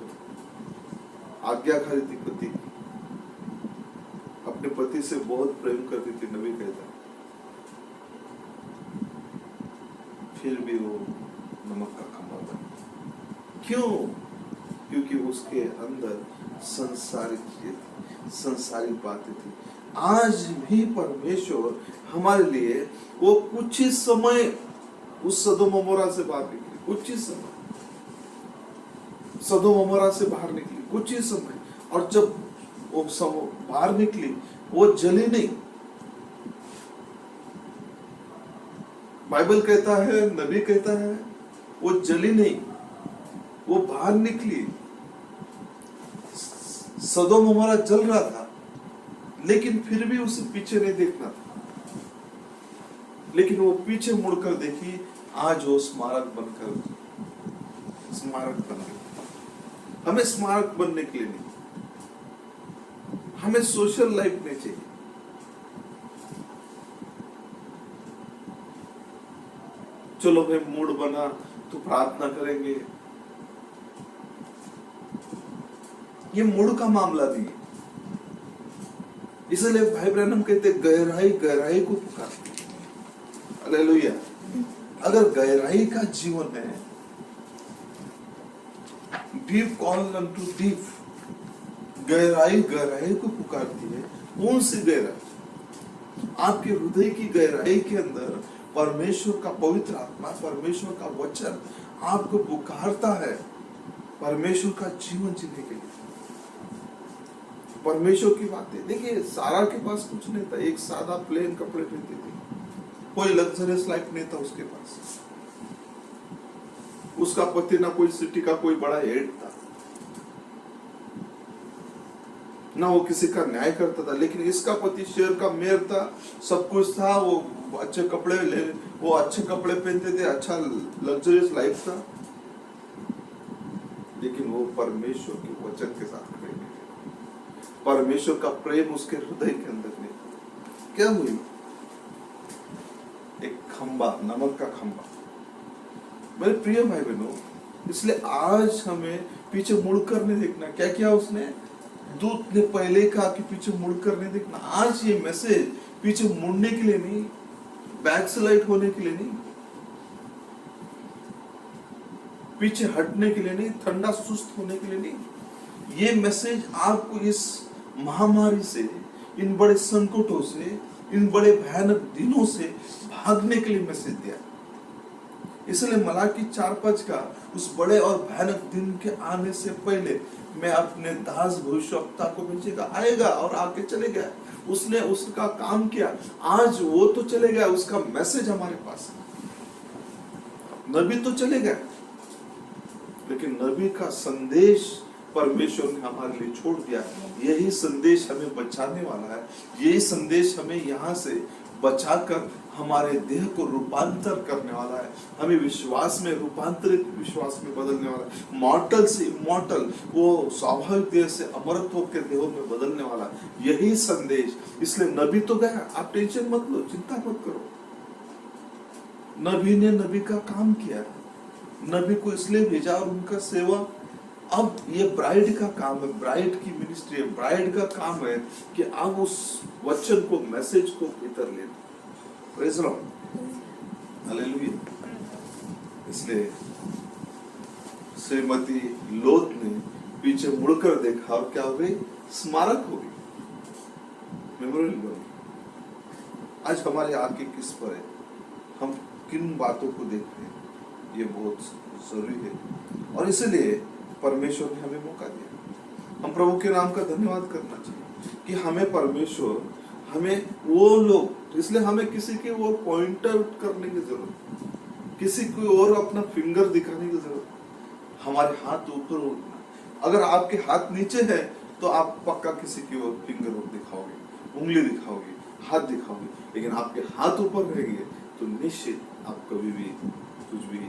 आज्ञाकारी थी पति की, अपने पति से बहुत प्रेम करती थी, नबी कहता है। फिर भी वो नमक का खंभा बना। क्यों? क्योंकि उसके अंदर संसारिक बातें थी। आज भी परमेश्वर हमारे लिए वो कुछ ही समय उस सदोम अमोरा से बाहर निकली, कुछ ही समय सदोम अमोरा से बाहर निकली, कुछ ही समय। और जब वो बाहर निकली, वो जली नहीं। बाइबल कहता है, नबी कहता है, वो जली नहीं, वो बाहर निकली। सदोम अमोरा जल रहा था, लेकिन फिर भी उसे पीछे नहीं देखना था, लेकिन वो पीछे मुड़कर देखी। आज वो स्मारक बन गई। हमें स्मारक बनने के लिए नहीं, हमें सोशल लाइफ में चाहिए। चलो भाई मूड बना तो प्रार्थना करेंगे, ये मूड का मामला नहीं है। इसलिए भाई ब्रैनम कहते गहराई को पुकारते। हालेलुया। अगर गहराई का जीवन है, डीप कॉल अनटू डीप, गहराई को पुकारती है। कौन सी गहराई? आपके हृदय की गहराई के अंदर परमेश्वर का पवित्र आत्मा, परमेश्वर का वचन आपको पुकारता है परमेश्वर का जीवन जीने के लिए, परमेश्वर की बातें। देखिए, सारा के पास कुछ नहीं था, एक सादा प्लेन कपड़े पहनती थी, कोई लग्जरियस लाइफ नहीं था उसके पास। उसका पति ना कोई सिटी का कोई बड़ा हेड था, ना वो किसी का न्याय करता था, लेकिन इसका पति शहर का मेयर था, सब कुछ था, वो अच्छे कपड़े पहनते थे, अच्छा लग्जरियस लाइफ था, लेकिन वो परमेश्वर के वचन के साथ खड़े नहीं थे। परमेश्वर का प्रेम उसके हृदय के अंदर नहीं था। क्या हुई? एक खंबा, नमक का खंबा। मेरे प्रिय भाई बहनों, इसलिए आज हमें पीछे मुड़कर नहीं देखना। क्या किया उसने? दूत ने पहले कहा कि पीछे मुड़कर नहीं देखना। आज ये मैसेज पीछे मुड़ने के लिए नहीं, बैकस्लाइड होने के लिए नहीं, पीछे हटने के लिए नहीं, ठंडा सुस्त होने के लिए नहीं। ये मैसेज आपको इस महामारी से, इन बड़े संकटों से, इन बड़े भयानक दिनों से भागने के लिए मैसेज दिया। इसलिए मलाकी 4:5 का उस बड़े और भयानक दिन के आने से पहले मैं अपने दास भविष्यवक्ता को भेजेगा, आएगा और आके चले गया। उसने उसका काम किया, आज वो तो चले गया, उसका मैसेज हमारे पास है। नबी तो चले गए, लेकिन नबी का संदेश परमेश्वर ने हमारे लिए छोड़ दिया। यही संदेश हमें बचाने वाला है। यही संदेश हमें यहाँ से बचाकर हमारे देह को रूपांतर करने वाला है, हमें विश्वास में रूपांतरित विश्वास में बदलने वाला है, मॉर्टल से इमॉर्टल, वो स्वाभाविक देह से अमरत्व के देहों में बदलने वाला है। यही संदेश। इसलिए नबी तो गया, आप टेंशन मत लो, चिंता मत करो। नबी ने नबी का काम किया, नबी को इसलिए भेजा और उनका सेवा। अब ये ब्राइड का काम है, ब्राइड की मिनिस्ट्री है, ब्राइड का काम है कि अब उस वचन को, मैसेज को भीतर लेना। Praise the Lord, hallelujah. इसलिए श्रीमती लोत ने पीछे मुड़कर देखा और क्या हो गई? स्मारक हो गई, मेमोरियल बन गई। आज हमारी आंखें किस पर है? हम किन बातों को देख रहे हैं? ये बहुत जरूरी है और इसलिए परमेश्वर ने हमें मौका दिया। हम प्रभु के नाम का धन्यवाद करना चाहिए कि हमें परमेश्वर, हमें वो लोग, इसलिए हमें किसी की ओर पॉइंट आउट करने की जरूरत, किसी की ओर अपना फिंगर दिखाने की जरूरत। हमारे हाथ ऊपर उठना, अगर आपके हाथ नीचे है तो आप पक्का किसी की ओर फिंगर दिखाओगे, उंगली दिखाओगे, हाथ दिखाओगे। लेकिन आपके हाथ ऊपर रहेंगे तो निश्चित आप कभी भी कुछ भी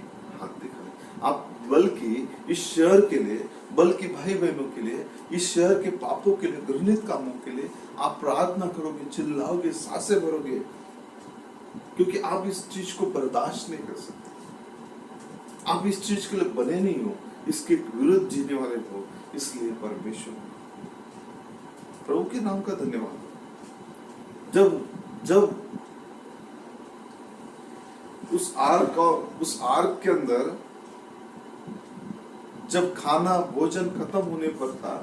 हाथ दिखाएंगे। आप बल्कि इस शहर के लिए, बल्कि भाई बहनों के लिए, इस शहर के पापों के लिए, घृणित कामों के लिए आप प्रार्थना करोगे, चिल्लाओगे, सांसें भरोगे, क्योंकि आप इस चीज को बर्दाश्त नहीं कर सकते। आप इस चीज के लिए बने नहीं हो, इसके विरुद्ध जीने वाले हो। इसलिए परमेश्वर, प्रभु के नाम का धन्यवाद। जब उस आर्क के अंदर जब खाना भोजन खत्म होने पर था,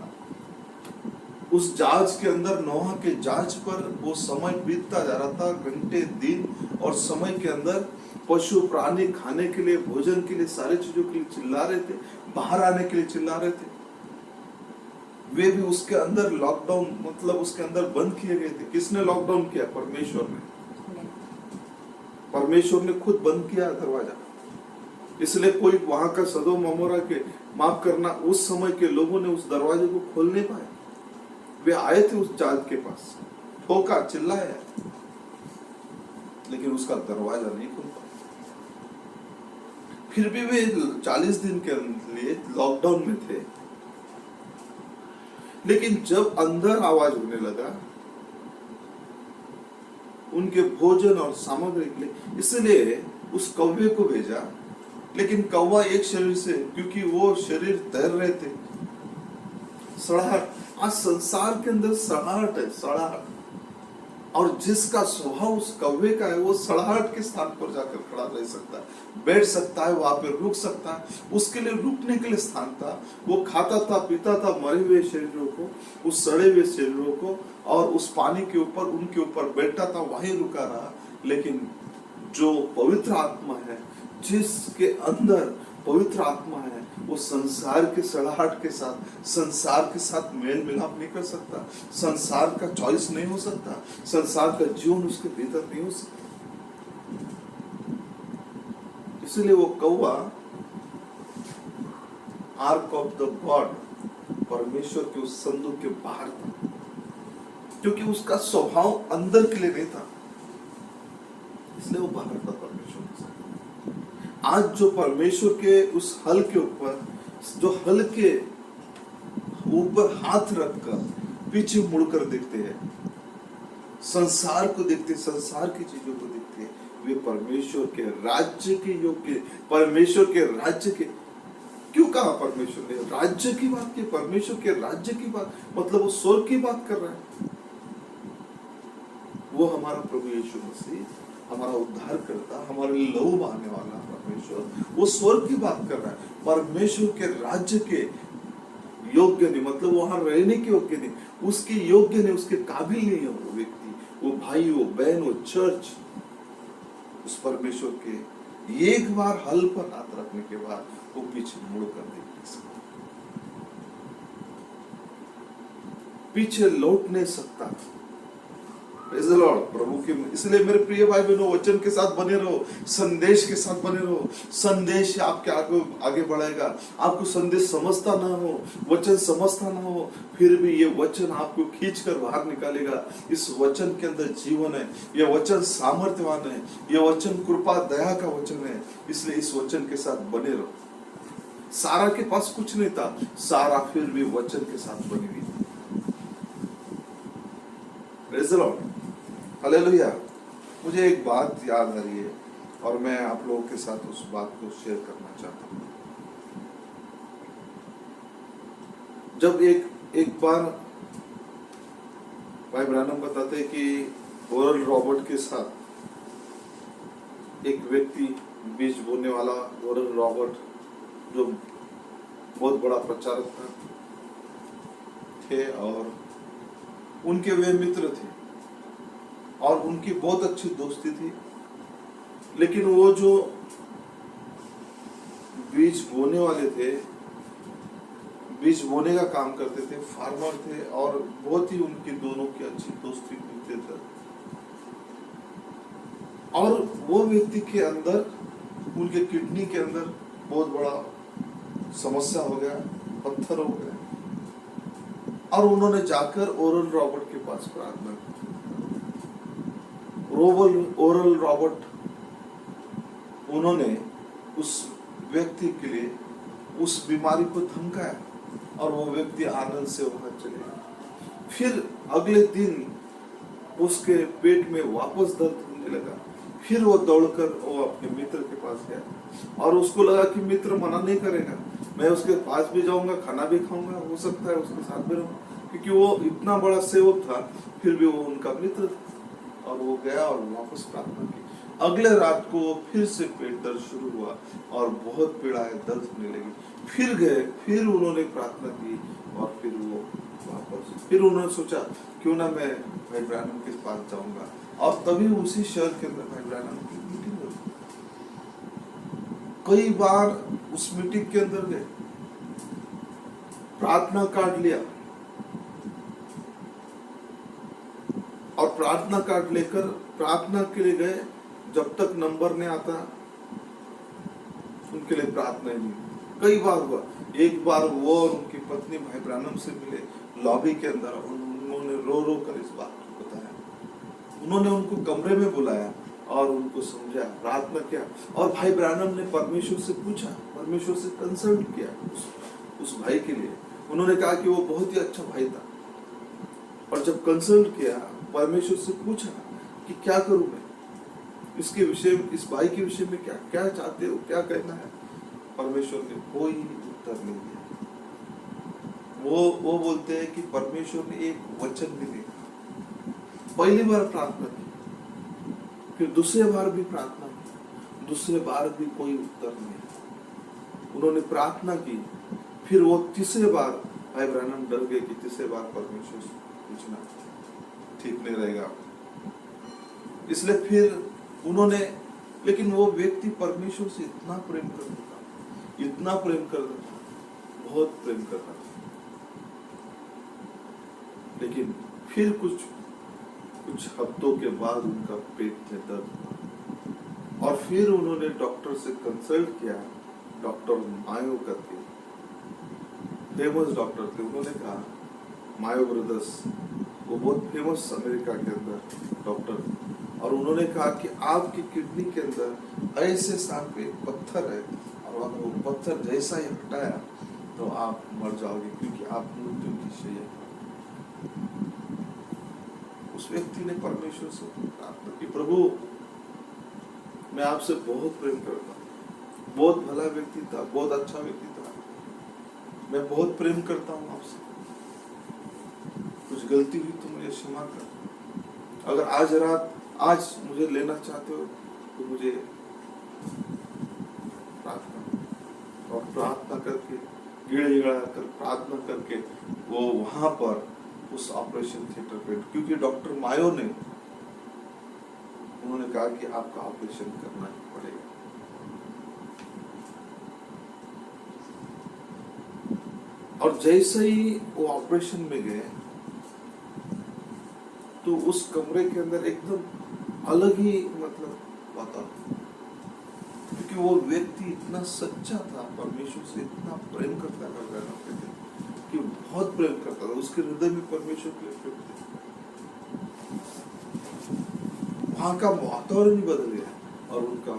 उस जहाज के अंदर, नोहा के जहाज पर वो समय बीतता जा रहा था, घंटे, दिन, और समय के अंदर पशु प्राणी खाने के लिए, भोजन के लिए, सारी चीजों के लिए चिल्ला रहे थे, बाहर आने के लिए चिल्ला रहे थे। वे भी उसके अंदर लॉकडाउन, मतलब उसके अंदर बंद किए गए थे। किसने लॉकडाउन किया? परमेश्वर ने। परमेश्वर ने खुद बंद किया दरवाजा। इसलिए कोई वहां का सदोम अमोरा के, माफ करना, उस समय के लोगों ने उस दरवाजे को खोल नहीं पाया। वे आए थे उस जहाज के पास, ठोका, चिल्लाया, लेकिन उसका दरवाजा नहीं खुल पाया। फिर भी वे 40 दिन के लिए लॉकडाउन में थे। लेकिन जब अंदर आवाज होने लगा उनके भोजन और सामग्री के लिए, इसलिए उस कौवे को भेजा। लेकिन कौवा एक शरीर से, क्योंकि वो शरीर तैर रहे थे, सड़ाहट, आज संसार के अंदर सड़ाहट है, सड़ाहट। और जिसका स्वभाव उस कौवे का है, वो सड़ाहट के स्थान पर जाकर खड़ा रह सकता है, बैठ सकता है, वहां पर रुक सकता है। उसके लिए रुकने के लिए स्थान था। वो खाता था, पीता था मरे हुए शरीरों को, उस सड़े हुए शरीरों को, और उस पानी के ऊपर, उनके ऊपर बैठा था, वहीं रुका रहा। लेकिन जो पवित्र आत्मा है, जिसके अंदर पवित्र आत्मा है, वो संसार के सड़ाहट के साथ, संसार के साथ मेल मिलाप नहीं कर सकता, संसार का चॉइस नहीं हो सकता, संसार का जीवन उसके भीतर नहीं हो सकता। इसलिए वो कौवा आर्क ऑफ द गॉड, परमेश्वर के उस संदूक के बाहर था, क्योंकि उसका स्वभाव अंदर के लिए नहीं था, इसलिए वो बाहर था परमेश्वर के साथ। आज जो परमेश्वर के उस हल के ऊपर, जो हल के ऊपर हाथ रखकर पीछे मुड़कर देखते हैं, संसार को देखते, संसार की चीजों को देखते हैं, वे परमेश्वर के राज्य के योग्य, परमेश्वर के राज्य के क्यों कहा परमेश्वर ने? राज्य की बात की, परमेश्वर के राज्य की बात, मतलब वो स्वर्ग की बात कर रहा है। वो हमारा प्रभु यीशु मसीह, हमारा उद्धार करता, हमारे लहू बहाने वाला परमेश्वर, वो स्वर्ग की बात कर रहा है। परमेश्वर के राज्य के योग्य नहीं, मतलब वहां रहने के योग्य नहीं, उसके योग्य नहीं, उसके काबिल नहीं है वो व्यक्ति, वो भाई, वो बहन, वो चर्च उस परमेश्वर के एक बार हल पर हाथ रखने के बाद वो पीछे मुड़ कर नहीं सकता, पीछे लौट नहीं सकता। Praise the Lord, प्रभु के। इसलिए मेरे प्रिय भाई बहनों, वचन के साथ बने रहो, संदेश के साथ बने रहो। संदेश आपके आगे बढ़ाएगा। आपको संदेश समझता ना हो, वचन समझता ना हो, फिर भी ये वचन आपको खींच कर बाहर निकालेगा। इस वचन के अंदर जीवन है, ये वचन सामर्थ्यवान है, ये वचन कृपा दया का वचन है। इसलिए इस वचन के साथ बने रहो। सारा के पास कुछ नहीं था, सारा फिर भी वचन के साथ बनी हुई थी। Praise the Lord, hallelujah. मुझे एक बात याद आ रही है और मैं आप लोगों के साथ उस बात को शेयर करना चाहता हूँ। जब एक बार भाई ब्रानम बताते हैं कि ओरल रॉबर्ट के साथ एक व्यक्ति, बीज बोने वाला ओरल रॉबर्ट, जो बहुत बड़ा प्रचारक था थे, और उनके वे मित्र थे और उनकी बहुत अच्छी दोस्ती थी। लेकिन वो जो बीज बोने वाले थे, बीज बोने का काम करते थे, फार्मर थे, और बहुत ही उनकी दोनों की अच्छी दोस्ती मिलते थे। और वो व्यक्ति के अंदर, उनके किडनी के अंदर बहुत बड़ा समस्या हो गया, पत्थर हो गया, और उन्होंने जाकर ओरल रॉबर्ट के पास प्रार्थना की। ओरल रॉबर्ट, उन्होंने उस व्यक्ति के लिए उस बीमारी को धमकाया और वो व्यक्ति आनंद से वहां चले गए। फिर अगले दिन उसके पेट में वापस दर्द होने लगा। फिर वो दौड़कर वो अपने मित्र के पास गया और उसको लगा कि मित्र मना नहीं करेगा, मैं उसके पास भी जाऊंगा, खाना भी खाऊंगा, हो सकता है उसके साथ भी रहूंगा, क्योंकि वो इतना बड़ा सेवक था, फिर भी वो उनका मित्र था। और वो गया और वापस प्रार्थना की। अगले रात को फिर से पेट दर्द शुरू हुआ और बहुत पीड़ाएं, दर्द होने लगी। फिर गए, फिर उन्होंने प्रार्थना की और फिर वो वापस, फिर उन्होंने सोचा क्यों ना मैं भाई ब्रानम के पास जाऊंगा। और तभी उसी शहर के अंदर भाई ब्रानम की मीटिंग हुई। कई बार उस मीटिंग के अंदर गए, प्रार्थना कार्ड लिया और प्रार्थना कार्ड लेकर प्रार्थना के लिए गए। जब तक नंबर नहीं आता उनके लिए प्रार्थना नहीं। कई बार हुआ। एक बार वो और उनकी पत्नी भाई ब्रानम से मिले लॉबी के अंदर। उन्होंने रो रो कर इस बात को बताया। उन्होंने उनको कमरे में बुलाया और उनको समझाया, प्रार्थना किया। और भाई ब्रानम ने परमेश्वर से पूछा, परमेश्वर से कंसल्ट किया उस भाई के लिए। उन्होंने कहा कि वो बहुत ही अच्छा भाई था। और जब कंसल्ट किया, परमेश्वर से पूछा कि क्या करूं मैं इसके विषय में, इस भाई के विषय में क्या क्या चाहते हो, क्या कहना है। परमेश्वर ने कोई उत्तर नहीं दिया। वो बोलते हैं कि परमेश्वर ने एक वचन भी नहीं कहा। पहली बार प्रार्थना की, फिर दूसरे बार भी प्रार्थना की, दूसरे बार भी कोई उत्तर नहीं। उन्होंने प्रार्थना की, फिर वो तीसरे बार भाई ब्रानम डर गए कि तीसरे बार परमेश्वर से पूछना ठीक नहीं रहेगा, इसलिए फिर उन्होंने, लेकिन वो व्यक्ति परमेश्वर से इतना प्रेम करता था, इतना प्रेम करता था, बहुत प्रेम करता था। लेकिन फिर कुछ हफ्तों के बाद उनका पेट में दर्द हुआ और फिर उन्होंने डॉक्टर से कंसल्ट किया। डॉक्टर मायो करके फेमस डॉक्टर थे। उन्होंने कहा, मायो ब्रदर्स, वो बहुत फेमस अमेरिका के अंदर डॉक्टर, और उन्होंने कहा कि आपकी किडनी के अंदर ऐसे स्थान पे पत्थर है और अगर वो पत्थर जैसा ही हटाया तो आप मर जाओगे, क्योंकि आप मृत्यु की शैया। उस व्यक्ति ने परमेश्वर से प्रार्थना की, प्रभु मैं आपसे बहुत प्रेम करता हूँ। बहुत भला व्यक्ति था, बहुत अच्छा व्यक्ति था, मैं बहुत प्रेम करता हूँ आपसे, कुछ गलती हुई तो मुझे क्षमा कर। अगर आज मुझे लेना चाहते हो तो मुझे प्रार्थना, और प्रार्थना करके गिड़गिड़ा कर प्रार्थना करके वो वहां पर उस ऑपरेशन थिएटर पे, क्योंकि डॉक्टर मायो ने उन्होंने कहा कि आपका ऑपरेशन करना ही पड़ेगा। और जैसे ही वो ऑपरेशन में गए तो उस कमरे के अंदर एकदम अलग ही मतलब वातावरण, क्योंकि वो व्यक्ति इतना सच्चा था, परमेश्वर से इतना प्रेम करता था कि बहुत प्रेम करता था, उसके हृदय में परमेश्वर के प्रेम थे। वहां का वातावरण ही बदल गया और उनका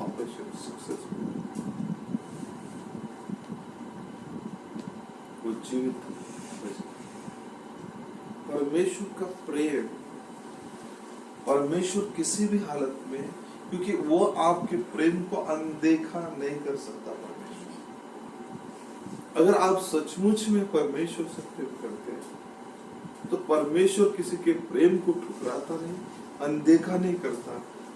ऑपरेशन सक्सेसफुल, वो जीवित। परमेश्वर का प्रेम, परमेश्वर किसी भी हालत में, क्योंकि वो आपके प्रेम को अनदेखा नहीं कर सकता। परमेश्वर, अगर आप सचमुच में परमेश्वर से प्रेम करते हैं तो परमेश्वर किसी के प्रेम को ठुकराता नहीं, अनदेखा नहीं करता।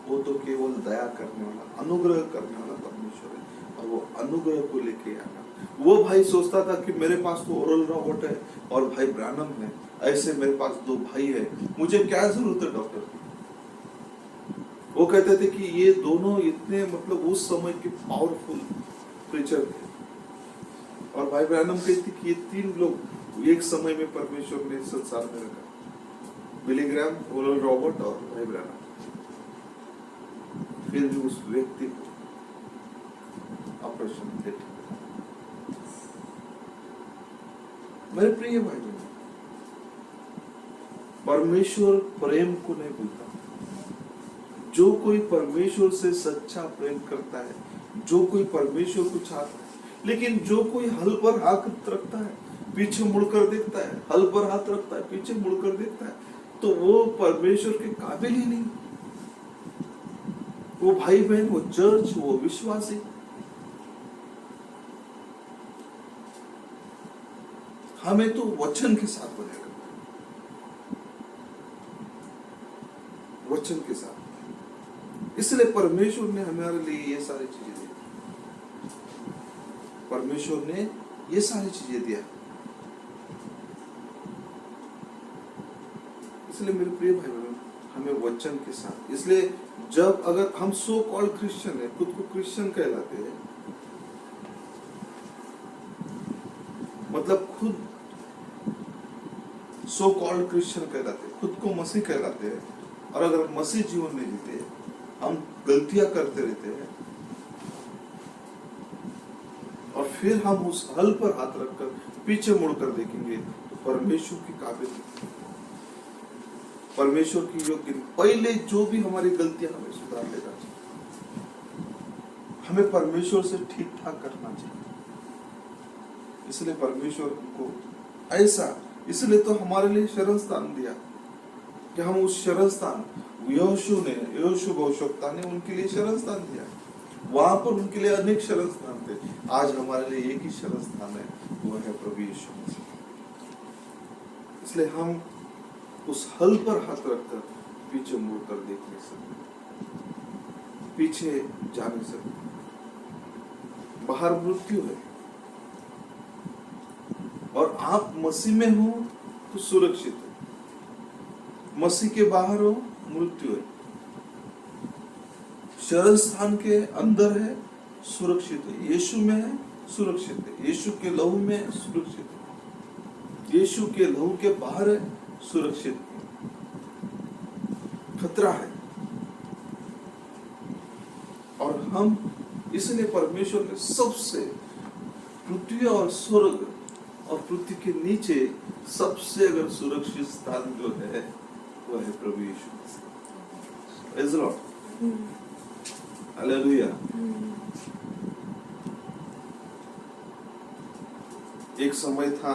वो तो केवल दया करने वाला, अनुग्रह करने वाला परमेश्वर है, और वो अनुग्रह को लेके आना। वो भाई सोचता था कि मेरे पास तो ओरल रॉबर्ट है और भाई ब्रैनम है, ऐसे मेरे पास दो भाई है, मुझे क्या जरूरत है डॉक्टर की। वो कहते थे कि ये दोनों इतने मतलब उस समय के पावरफुल प्रीचर थे, और भाई ब्रैनम कहती कि ये तीन लोग एक समय में परमेश्वर ने संसार में रखा, बिली ग्रैम, ओरल रॉबर्ट और भाई ब्रैनम। फिर भी उस व्यक्ति को ऑपरेशन थिएटर। मेरे प्रिय भाई बहन, परमेश्वर प्रेम को नहीं भूलता। जो कोई परमेश्वर से सच्चा प्रेम करता है, जो कोई परमेश्वर को चाहता है, लेकिन जो कोई हल पर हाथ रखता है, पीछे मुड़कर देखता है, हल पर हाथ रखता है, पीछे मुड़कर देखता है, तो वो परमेश्वर के काबिल ही नहीं। वो भाई बहन, वो चर्च, वो विश्वासी, हमें तो वचन के साथ बनेगा, वचन के साथ। इसलिए परमेश्वर ने हमारे लिए ये सारी चीजें दी, परमेश्वर ने ये सारी चीजें दिया। इसलिए मेरे प्रिय भाई बहन, हमें वचन के साथ, इसलिए जब अगर हम सो कॉल्ड क्रिश्चियन है, खुद को क्रिश्चियन कहलाते हैं, मतलब खुद सो कॉल्ड क्रिश्चियन कहलाते हैं, खुद को मसीह कहलाते हैं, और अगर मसीह जीवन नहीं जीते, हम गलतियां करते रहते हैं, और फिर हम उस हल पर हाथ रखकर पीछे मुड़कर देखेंगे, तो परमेश्वर की काबिल, परमेश्वर की योग्य, पहले जो भी हमारी गलतियां हमें सुधार लेना चाहिए, हमें परमेश्वर से ठीक ठाक करना चाहिए। इसलिए परमेश्वर हमको ऐसा, इसलिए तो हमारे लिए शरण स्थान दिया कि हम उस शरण स्थान, यहोशू भविष्यवक्ता ने उनके लिए शरण स्थान दिया, वहां पर उनके लिए अनेक शरण स्थान थे। आज हमारे लिए एक ही शरण स्थान है, वो है प्रभु यीशु मसीह। इसलिए हम उस हल पर हाथ रखकर पीछे मुड़कर देख नहीं सकते, पीछे जा नहीं सकते। बाहर मृत्यु है, और आप मसीह में हो तो सुरक्षित है, मसीह के बाहर हो मृत्यु है। शरण स्थान के अंदर है, सुरक्षित है, यीशु में है, सुरक्षित है, यीशु के लहू में है, सुरक्षित है, यीशु के लहू के बाहर है, सुरक्षित है। खतरा है, और हम इसलिए परमेश्वर ने सबसे, पृथ्वी और स्वर्ग और पृथ्वी के नीचे सबसे अगर सुरक्षित स्थान जो है वो है प्रभु Yeshu Masih. Praise the Lord, hallelujah. एक समय था,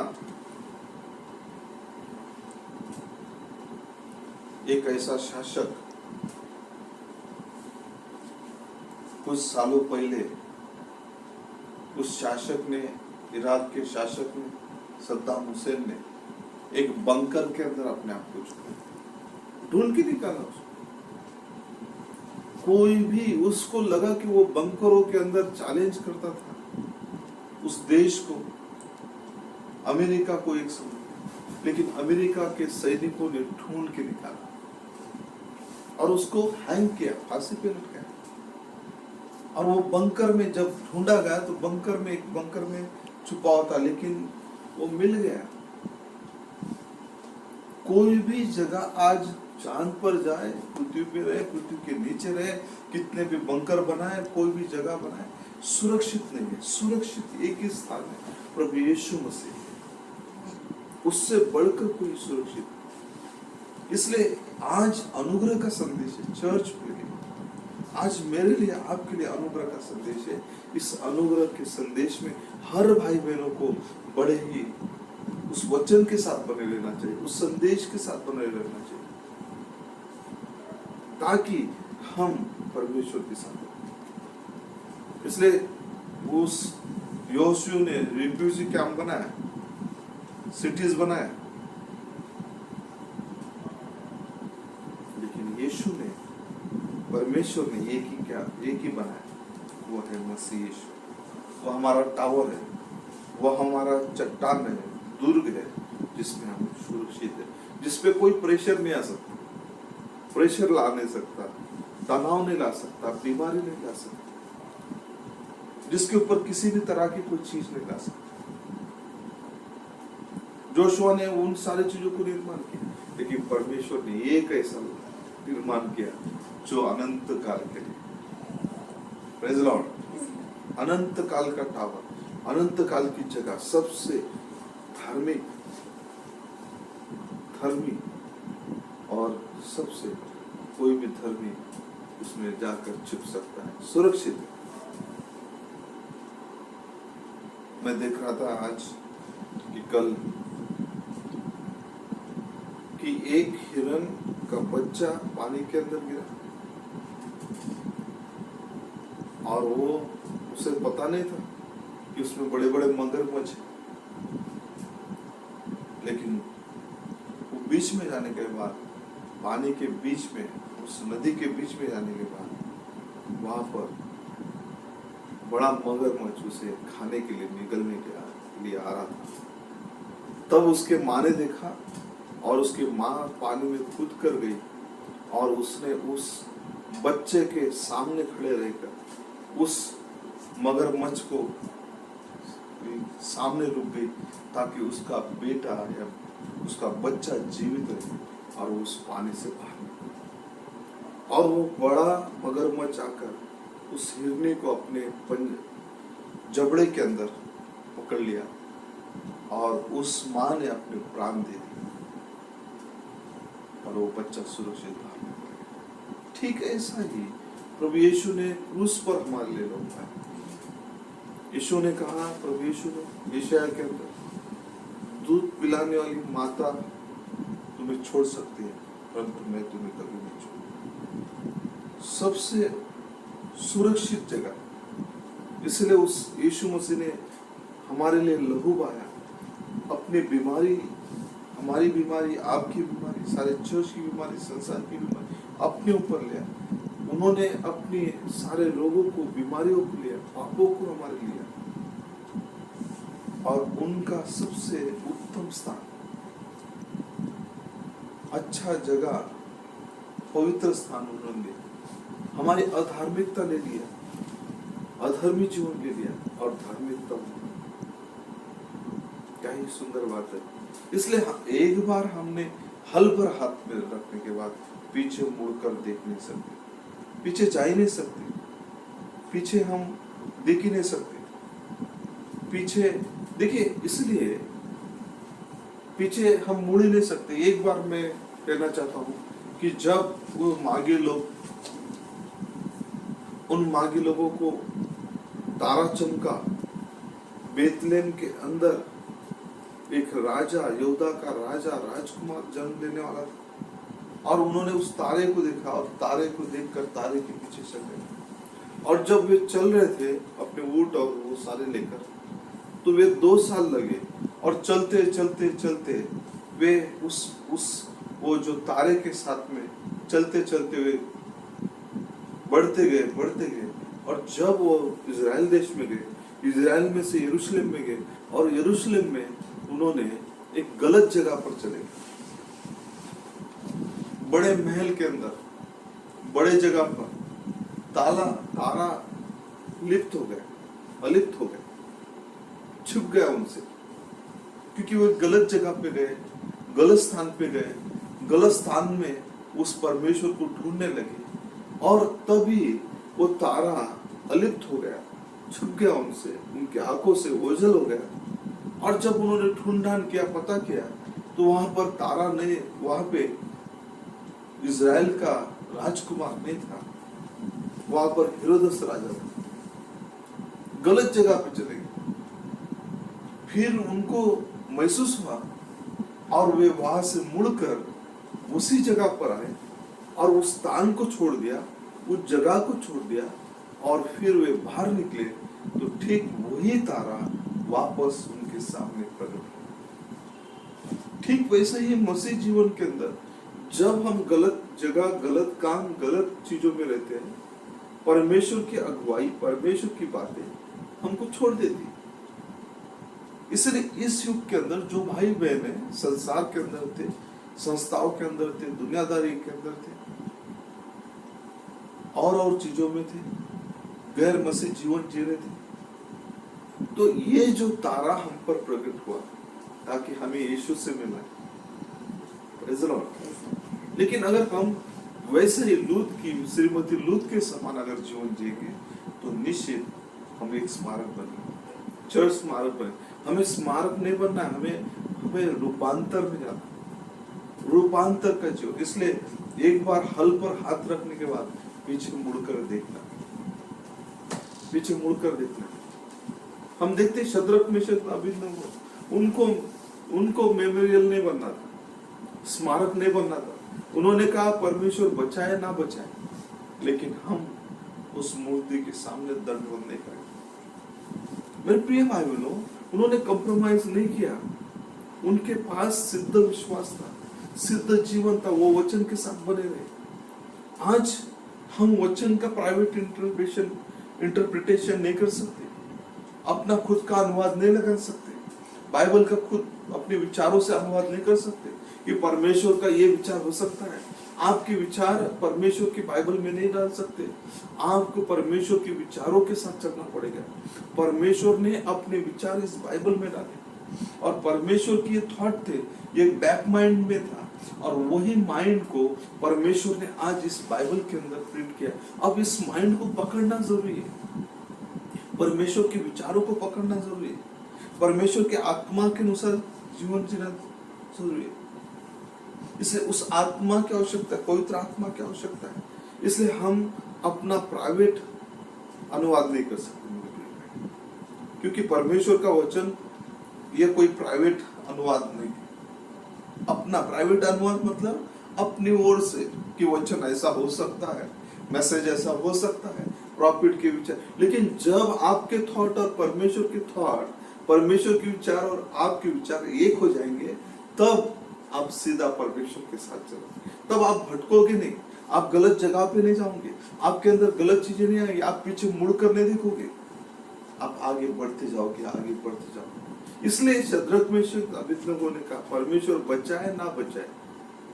एक ऐसा शासक, कुछ सालों पहले उस शासक ने इराक के शासक ने, सद्दाम हुसैन ने एक बंकर के अंदर अपने आप को छुपाया, ढूंढ के निकाला उसको। कोई भी उसको लगा कि वो बंकरों के अंदर चैलेंज करता था उस देश को, अमेरिका को एक समय, लेकिन अमेरिका के सैनिकों ने ढूंढ के निकाला और उसको हैंग किया, फांसी पे लटकाया। और वो बंकर में जब ढूंढा गया तो एक बंकर में छुपा हुआ था, लेकिन वो मिल गया। कोई भी जगह आज चांद पर जाए, पृथ्वी पे रहे, पृथ्वी के नीचे रहे, कितने भी बंकर बनाए, कोई भी जगह बनाए, सुरक्षित नहीं है। सुरक्षित एक ही स्थान है, प्रभु यीशु मसीह, उससे बढ़कर कोई सुरक्षित। इसलिए आज अनुग्रह का संदेश है चर्च के लिए, आज मेरे लिए, आपके लिए अनुग्रह का संदेश है। इस अनुग्रह के संदेश में हर भाई बहनों को बड़े ही उस वचन के साथ बने रहना चाहिए, उस संदेश के साथ बने रहना चाहिए, ताकि हम परमेश्वर के साथ। इसलिए उस योशुआ ने रिफ्यूजी कैंप बनाया, सिटीज बनाया, लेकिन यीशु ने, परमेश्वर ने एक ही बनाया, वो है मसीह यीशु। वो हमारा टावर है, वो हमारा चट्टान है, दुर्ग है, जिसमें हम सुरक्षित है, जिसपे कोई प्रेशर नहीं आ सकता, प्रेशर ला नहीं सकता, तनाव नहीं ला सकता, बीमारी नहीं ला सकता, जिसके ऊपर किसी भी तरह की कोई चीज नहीं ला सकता। जोशुआ ने उन सारी चीजों को निर्माण किया, लेकिन परमेश्वर ने एक ऐसा निर्माण किया जो अनंत काल के लिए, प्रेज़ लॉर्ड, अनंत काल का टावर, अनंत काल की जगह, सबसे धर्मी और सबसे कोई भी धर्मी उसमें जाकर छिप सकता है, सुरक्षित है। मैं देख रहा था आज कि कल कि एक हिरन का बच्चा पानी के अंदर गिरा और वो, उसे पता नहीं था कि उसमें बड़े बड़े मगरमच्छ हैं, लेकिन वो बीच में जाने के बाद, पानी के बीच में, उस नदी के बीच में जाने के बाद वहां पर बड़ा मगरमच्छ उसे खाने के लिए, निगलने के लिए आ रहा था। तब उसके माँ ने देखा और उसकी माँ पानी में कूद कर गई और उसने उस बच्चे के सामने खड़े रहकर उस मगरमच्छ को सामने रुक गई, ताकि उसका बेटा या उसका बच्चा जीवित रहे और उस पानी से बाहर निकले। और वो बड़ा मगरमच्छ आकर उस हिरनी को अपने जबड़े के अंदर पकड़ लिया और उस माँ ने अपने प्राण दे दिए और वो बच्चा सुरक्षित बाहर निकला। ठीक ऐसा ही प्रभु यीशु ने क्रूस पर हमारे लिए लौटा। यीशु ने कहा, प्रभु यीशु ने यशायाह के अंदर, दूध पिलाने वाली माता तुम्हें छोड़ सकती है, परंतु मैं तुम्हें कभी नहीं छोड़ूंगा। सबसे सुरक्षित जगह। इसलिए उस यीशु मसीह ने हमारे लिए लहू बहाया, अपनी बीमारी, हमारी बीमारी, आपकी बीमारी, सारे चर्च की बीमारी, संसार की बीमारी अपने ऊपर लिया। उन्होंने अपने सारे रोगों को, बीमारियों को लिया, पापों को हमारे लिया, और उनका सबसे उत्तम स्थान, अच्छा जगह, पवित्र स्थान उन्होंने लिया। हमारी अधार्मिकता ले लिया, अधर्मी जीवन ले लिया और धार्मिकता। क्या ही सुंदर बात है। इसलिए एक बार हमने हल पर हाथ में रखने के बाद पीछे मुड़कर देख नहीं सकते, पीछे जा ही नहीं सकते, पीछे हम देख ही नहीं सकते। पीछे देखिए, इसलिए पीछे हम मुड़ ही नहीं सकते। एक बार मैं कहना चाहता हूँ कि जब वो मागी लोग, उन मागी लोगों को तारा चमका, बेतलेहम के अंदर एक राजा, यहूदा का राजा, राजकुमार जन्म लेने वाला था, और उन्होंने उस तारे को देखा और तारे को देखकर तारे के पीछे चल गए। और जब वे चल रहे थे अपने ऊंट और वो सारे लेकर, तो वे 2 साल लगे और चलते चलते चलते वे उस वो जो तारे के साथ में चलते चलते वे बढ़ते गए और जब वो इजराइल देश में गए, इजराइल में से यरूशलेम में गए और यरूशलेम में उन्होंने एक गलत जगह पर चले गए। बड़े महल के अंदर बड़े जगह पर तारा लिप्त हो गए, अलिप्त हो गए, छुप गया उनसे, क्योंकि वो गलत जगह पे गए, गलत स्थान पे गए, गलत स्थान में उस परमेश्वर को ढूंढने लगे और तभी वो तारा अलिप्त हो गया, छुप गया उनसे, उनकी आंखों से ओझल हो गया। और जब उन्होंने ढूंढान किया, पता किया, तो वहां पर तारा नहीं, वहां पे इजराइल का राजकुमार नहीं था, वहां पर हेरोदस राजा था। गलत जगह पे चले गए। फिर उनको महसूस हुआ और वे वहां से मुड़कर उसी जगह पर आए और उस स्थान को छोड़ दिया, उस जगह को छोड़ दिया और फिर वे बाहर निकले तो ठीक वही तारा वापस उनके सामने प्रकट हुआ। ठीक वैसे ही मसीह जीवन के अंदर जब हम गलत जगह, गलत काम, गलत चीजों में रहते हैं, परमेश्वर की अगुवाई, परमेश्वर की बातें हमको छोड़ देती। इसलिए इस युग के अंदर जो भाई बहन है संसार के अंदर थे, संस्थाओं के अंदर थे, दुनियादारी के अंदर थे और चीजों में थे, गैर मसीह जीवन जी रहे थे, तो ये जो तारा हम पर प्रकट हुआ ताकि हमें यीशु से मिला। लेकिन अगर हम वैसे ही लूत की, श्रीमती लूत के समान अगर जीवन जिएंगे तो निश्चित हम एक स्मारक बने, चर्च स्मारक बने। हमें स्मारक नहीं बनना है, हमें रूपांतर में जाना, रूपांतर का जीवन। इसलिए एक बार हल पर हाथ रखने के बाद पीछे मुड़कर देखना, पीछे मुड़कर देखना। हम देखते शद्रक मेशक अबेदनगो, उनको मेमोरियल नहीं बनना था, स्मारक नहीं बनना था। उन्होंने कहा परमेश्वर बचाए ना बचाए, लेकिन हम उस मूर्ति के सामने दंडवत नहीं करेंगे। मेरे प्रिय भाई बहनों, उन्होंने कॉम्प्रोमाइज नहीं किया, उनके पास सिद्ध विश्वास था, सिद्ध जीवन था, वो वचन के साथ बने रहे। आज हम वचन का प्राइवेट इंटरप्रिटेशन नहीं कर सकते, अपना खुद का अनुवाद नहीं लगा सकते, बाइबल का खुद अपने विचारों से अनुवाद नहीं कर सकते कि परमेश्वर का ये विचार हो सकता है। आपके विचार परमेश्वर की बाइबल में नहीं डाल सकते, आपको परमेश्वर के विचारों के साथ चलना पड़ेगा। परमेश्वर ने अपने विचार इस बाइबल में डाले और परमेश्वर की ये थॉट थे, ये बैक माइंड में था और वही माइंड को परमेश्वर ने आज इस बाइबल के अंदर प्रिंट किया। अब इस माइंड को पकड़ना जरूरी है, परमेश्वर के विचारों को पकड़ना जरूरी है, परमेश्वर के आत्मा के अनुसार जीवन जीना जरूरी है। इसलिए उस आत्मा की आवश्यकता है, पवित्र आत्मा की आवश्यकता है। इसलिए हम अपना प्राइवेट अनुवाद नहीं कर सकते, क्योंकि परमेश्वर का वचन ये कोई प्राइवेट अनुवाद नहीं है। अपना प्राइवेट अनुवाद मतलब अपनी ओर से कि वचन ऐसा हो सकता है, मैसेज ऐसा हो सकता है, प्रॉफिट के विचार। लेकिन जब आपके थॉट और परमेश्वर के थॉट, परमेश्वर के विचार और आपके विचार एक हो जाएंगे, तब आप सीधा परमेश्वर के साथ चलोगे, तब आप भटकोगे नहीं, आप गलत जगह पे नहीं जाओगे, आपके अंदर गलत चीजें नहीं आएंगी, आप पीछे मुड़ कर नहीं देखोगे, आप आगे बढ़ते जाओगे, आगे बढ़ते जाओगे। इसलिए शद्रक मेशक अबेदनगो ने कहा परमेश्वर बचाए ना बचाए,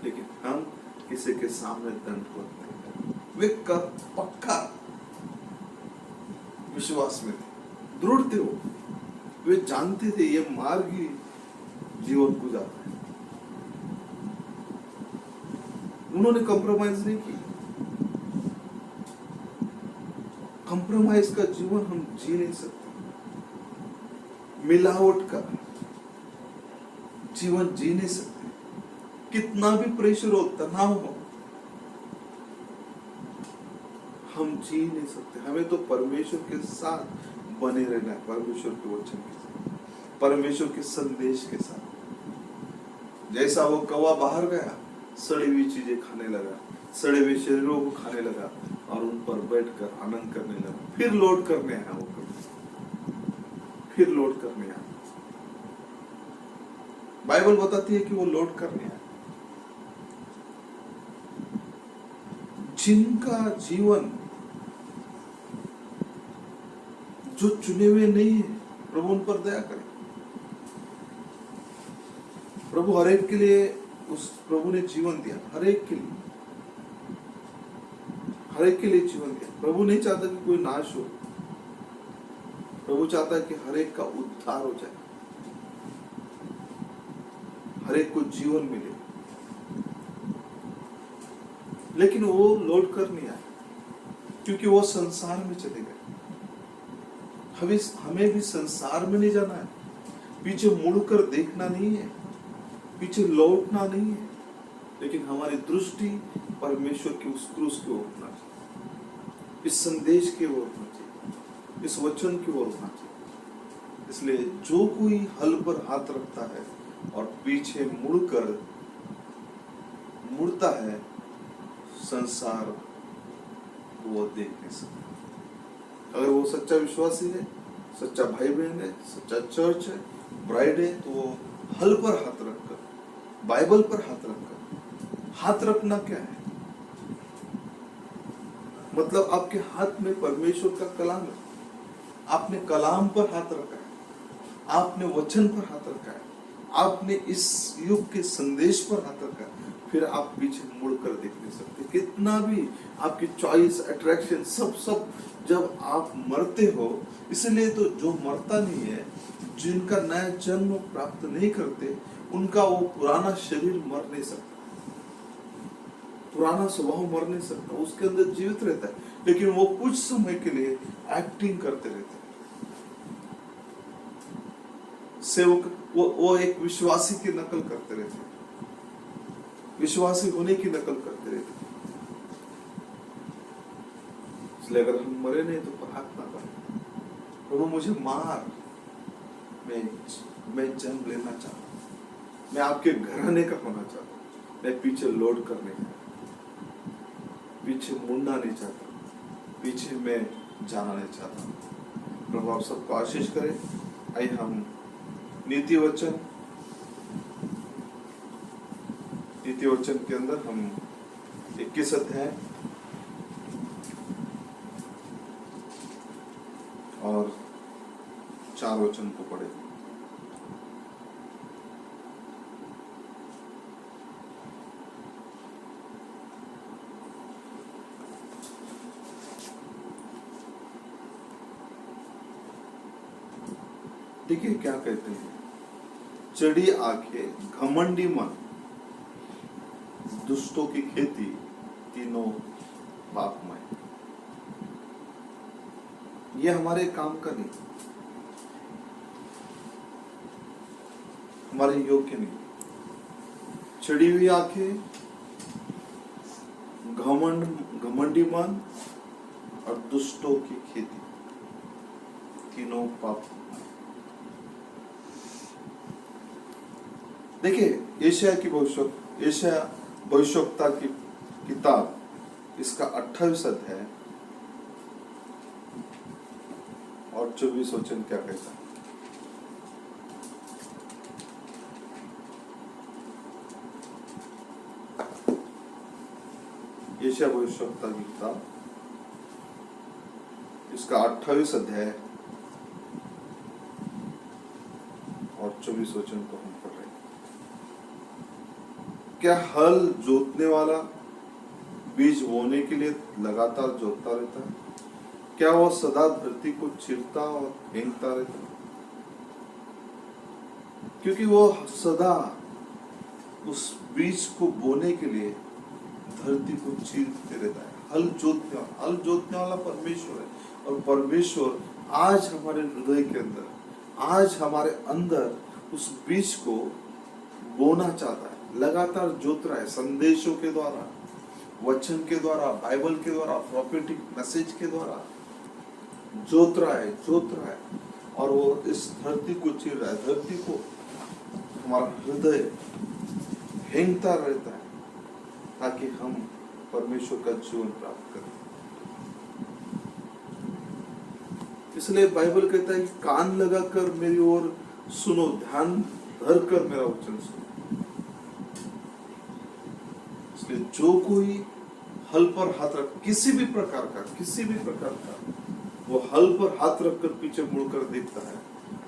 लेकिन हम किसी के सामने दंडवत नहीं करेंगे। वे पक्का विश्वास में थे, दृढ़ थे, वे जानते थे ये मार्ग ही जीवन को जाता है। उन्होंने कॉम्प्रोमाइज नहीं की। कॉम्प्रोमाइज का जीवन हम जी नहीं सकते, मिलावट का जीवन जी नहीं सकते, कितना भी प्रेशर हो, तनाव हो, हम जी नहीं सकते। हमें तो परमेश्वर के साथ बने रहना है, परमेश्वर के वचन के साथ, परमेश्वर के संदेश के साथ। जैसा वो कौवा बाहर गया, सड़ी हुई चीजें खाने लगा, सड़े हुए शरीरों को खाने लगा और उन पर बैठकर आनंद करने लगा, फिर लौट करने आया वो फिर लोड करने आए। बाइबल बताती है कि वो लोड करने आए। जिनका जीवन जो चुने हुए नहीं है, प्रभु उन पर दया करे। प्रभु हर एक के लिए, उस प्रभु ने जीवन दिया, हर एक के लिए, हर एक के लिए जीवन दिया। प्रभु नहीं चाहता कि कोई नाश हो, प्रभु चाहता है कि हर एक का उद्धार हो जाए, हर एक को जीवन मिले। लेकिन वो लौट कर नहीं आए, क्योंकि वो संसार में चले गए। हमें भी संसार में नहीं जाना है, पीछे मुड़कर देखना नहीं है, पीछे लौटना नहीं है, लेकिन हमारी दृष्टि परमेश्वर की उस क्रूस की ओर होना चाहिए, इस संदेश की ओर होना चाहिए, इस वचन की ओर होना चाहिए। इसलिए जो कोई हल पर हाथ रखता है और पीछे मुड़ता है, संसार वो देख नहीं सकता। अगर वो सच्चा विश्वासी है, सच्चा भाई बहन है, सच्चा चर्च है, ब्राइड है, तो वो हल पर हाथ रखकर, बाइबल पर हाथ रखकर, हाथ रखना क्या है? मतलब आपके हाथ में परमेश्वर का कलाम है, आपने कलाम पर हाथ रखा है, आपने वचन पर हाथ रखा है, आपने इस युग के संदेश पर हाथ रखा है, फिर आप पीछे मुड़कर देख नहीं सकते। कितना भी आपकी चॉइस, अट्रैक्शन, सब जब आप मरते हो, इसलिए तो जो मरता नहीं है, जिनका नया जन्म प्राप्त नहीं करते, उनका वो पुराना शरीर मर नहीं सकता, पुराना स्वभाव मर नहीं सकता, उसके अंदर जीवित रहता है, लेकिन वो कुछ समय के लिए एक्टिंग करते रहते हैं। सेवक वो एक विश्वासी की नकल करते रहते हैं, विश्वासी होने की नकल करते रहते हैं। इसलिए अगर हम मरे नहीं तो प्रार्थना करें, प्रभु मुझे मार, मैं जन्म लेना चाहता हूं, मैं आपके घराने का होना चाहता हूं, मैं पीछे लोड करने का, पीछे मुड़ना नहीं चाहता, पीछे मैं जाना नहीं चाहता। प्रभु आप सबको आशीष करे। आइए हम नीति वचन के अंदर हम 21 अध्याय और 4 वचन को पढ़े। देखिए क्या कहते हैं, चढ़ी आंखें, घमंडी मन, दुष्टों की खेती, तीनों पापमय। ये हमारे काम का नहीं, हमारे योग्य नहीं। चढ़ी हुई आंखें, घमंडी मन और दुष्टों की खेती, तीनों पाप। देखिए एशिया भविष्यवक्ता की किताब, इसका 28 अध्याय और 24 वचन क्या कहता है? एशिया भविष्यवक्ता की किताब, इसका 28 अध्याय और 24 वचन को हम पढ़ रहे हैं। क्या हल जोतने वाला बीज बोने के लिए लगातार जोतता रहता है? क्या वह सदा धरती को चीरता और फेंकता रहता है? क्योंकि वो सदा उस बीज को बोने के लिए धरती को चीरते रहता है। हल जोतने वाला परमेश्वर है, और परमेश्वर आज हमारे हृदय के अंदर, आज हमारे अंदर उस बीज को बोना चाहता है, लगातार जोत रहा है, संदेशों के द्वारा, वचन के द्वारा, बाइबल के द्वारा, प्रॉफिटिक मैसेज के द्वारा जोत रहा है, और वो इस धरती को चीर रहा है। धरती को हमारा हृदय फेंकता रहता है ताकि हम परमेश्वर का जीवन प्राप्त करें। इसलिए बाइबल कहता है कि कान लगाकर मेरी ओर सुनो, ध्यान धर कर मेरा वचन सुनो। इसलिए जो कोई हल पर हाथ रख, किसी भी प्रकार का वो हल पर हाथ रखकर पीछे मुड़कर देखता है,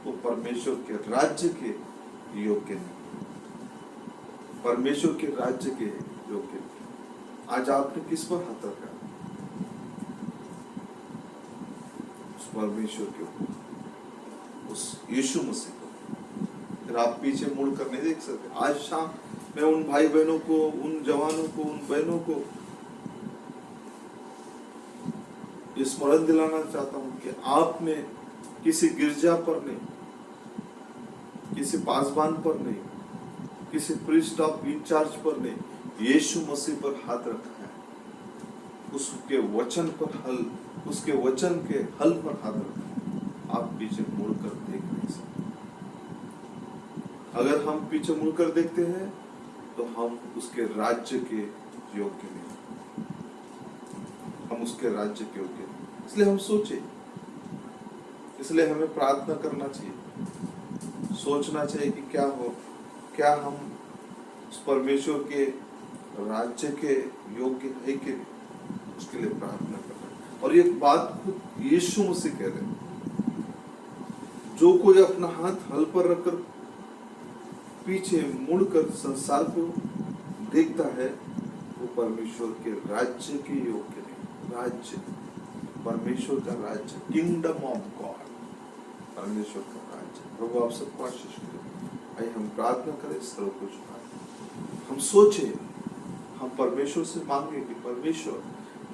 वो परमेश्वर के राज्य के योग्य नहीं, परमेश्वर के राज्य के योग्य नहीं। आज आपने किस पर हाथ रखा? उस परमेश्वर के ऊपर, उस यीशु मसीह को। फिर आप पीछे मुड़कर नहीं देख सकते। आज शाम मैं उन भाई बहनों को, उन जवानों को, उन बहनों को ये स्मरण दिलाना चाहता हूं कि आपने किसी गिरजा पर नहीं, किसी पासबान पर नहीं, किसी प्रीस्ट ऑफ इंचार्ज पर नहीं, यीशु मसीह पर हाथ रखा है। उसके वचन पर हल, उसके वचन के हल पर हाथ रखा है। आप पीछे मुड़कर देख नहीं सकते। अगर हम पीछे मुड़कर देखते हैं तो हम उसके राज्य के योग्य नहीं, हम उसके राज्य के योग्य नहीं। इसलिए हम सोचे, इसलिए हमें प्रार्थना करना चाहिए, सोचना चाहिए कि क्या हम उस परमेश्वर के राज्य के योग्य है कि नहीं, उसके लिए प्रार्थना करना। और ये बात खुद यीशु मसीह कह रहे हैं, जो कोई अपना हाथ हल पर रखकर पीछे मुड़कर संसार को देखता है, वो परमेश्वर के राज्य के योग्य नहीं। राज्य, परमेश्वर का राज्य, किंगडम ऑफ गॉड, परमेश्वर का राज्य। प्रभु आप सबको आशीष करें। आइए हम प्रार्थना करें, सर्व कुछ हम सोचे, हम परमेश्वर से मांगे कि परमेश्वर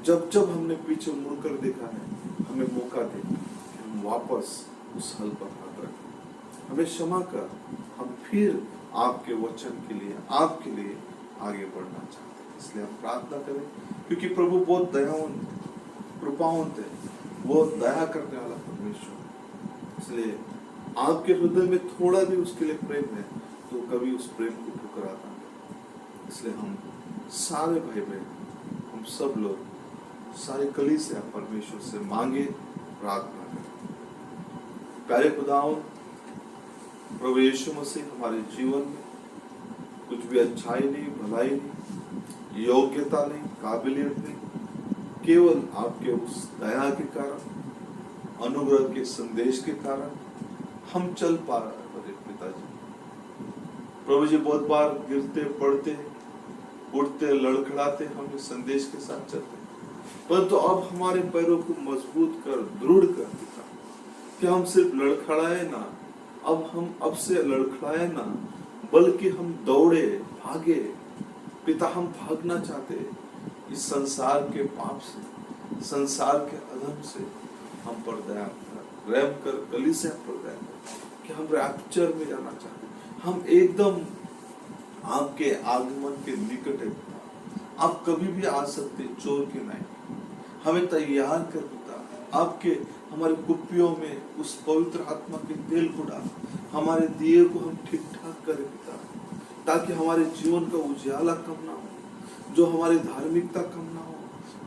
जब जब हमने पीछे मुड़कर देखा है, हमें मौका दे कि हम वापस उस हल पर हाथ रखें। हमें क्षमा कर, हम फिर आपके वचन के लिए, आपके लिए आगे बढ़ना चाहते हैं। इसलिए हम प्रार्थना करें, क्योंकि प्रभु बहुत दयावान, कृपावंत है, वो दया करने वाला परमेश्वर। इसलिए आपके हृदय में थोड़ा भी उसके लिए प्रेम है तो कभी उस प्रेम को ठुकराता नहीं। इसलिए हम सारे भाई बहन, हम सब लोग, सारे कलीसिया परमेश्वर से मांगे, प्रार्थना करें। प्यारे खुदावंद प्रभु यीशु मसीह, हमारे जीवन में कुछ भी अच्छाई नहीं, भलाई नहीं, योग्यता नहीं, काबिलियत नहीं, केवल आपके उस दया के कारण, अनुग्रह के संदेश के कारण हम चल पा रहे हैं पिताजी। प्रभु जी बहुत बार गिरते, पड़ते, उठते, लड़खड़ाते हम इस संदेश के साथ चलते, परंतु अब हमारे पैरों को मजबूत कर, दृढ़ कर पिता, कि हम सिर्फ लड़खड़ाए ना, अब से लड़खड़ाए ना, बल्कि हम दौड़े, भागे पिता। हम भागना चाहते इस संसार के पाप से, संसार के अधर्म से। हम पर दया कर, रहम कर, कलीसिया पर दया कर, कि हम रैप्चर में जाना चाहते, हम एकदम आपके आगमन के निकट है। आप कभी भी आ सकते, चोर के नहीं। हमें तैयार कर पिता, आपके हमारे कुप्पियों में उस पवित्र आत्मा के तेल को डाल, हमारे दिए को हम ठीक ठाक करें पिता, ताकि हमारे जीवन का उजाला कम ना हो, जो हमारी धार्मिकता कम ना हो,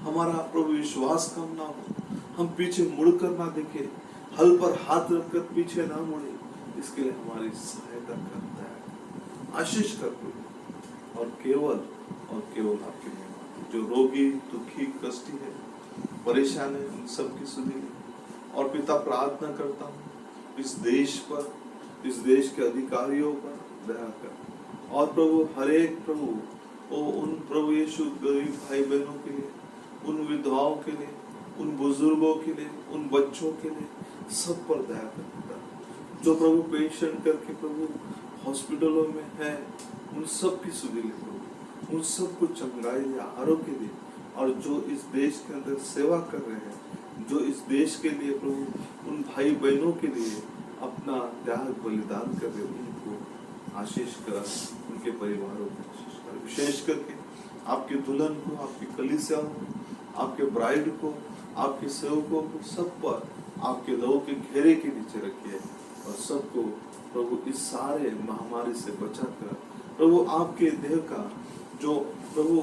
हमारा प्रभु विश्वास कम ना हो, हम पीछे मुड़कर ना देखे, हल पर हाथ रखकर पीछे ना मुड़े। इसके लिए हमारी सहायता करता है, आशीष करते, और केवल आपके मेहमान, जो रोगी, दुखी, कष्टी है, परेशान है, उन सबकी सुनी। और पिता प्रार्थना करता हूँ इस देश पर, इस देश के अधिकारियों पर दया कर। और प्रभु हर एक प्रभु, उन प्रभु यीशु गरीब भाई बहनों के लिए, उन विधवाओं के लिए, उन बुजुर्गों के लिए, उन बच्चों के लिए, सब पर दया कर पिता। जो प्रभु पेशेंट करके प्रभु हॉस्पिटलों में है, उन सब की सुधि ले प्रभु, उन सबको चंगाई दे, आरोग्य दे। और जो इस देश के अंदर सेवा कर रहे हैं, जो इस देश के लिए प्रभु उन भाई बहनों के लिए अपना त्याग बलिदान कर रहे, उनको आशीष कर, उनके परिवारों को आशीष कर। विशेष करके आपके दुल्हन को, आपकी कलीसिया को, आपके ब्राइड को, आपके सेवकों को, सब पर आपके लहू के घेरे के नीचे रखिए। और सबको प्रभु इस सारे महामारी से बचाकर प्रभु आपके देह का जो प्रभु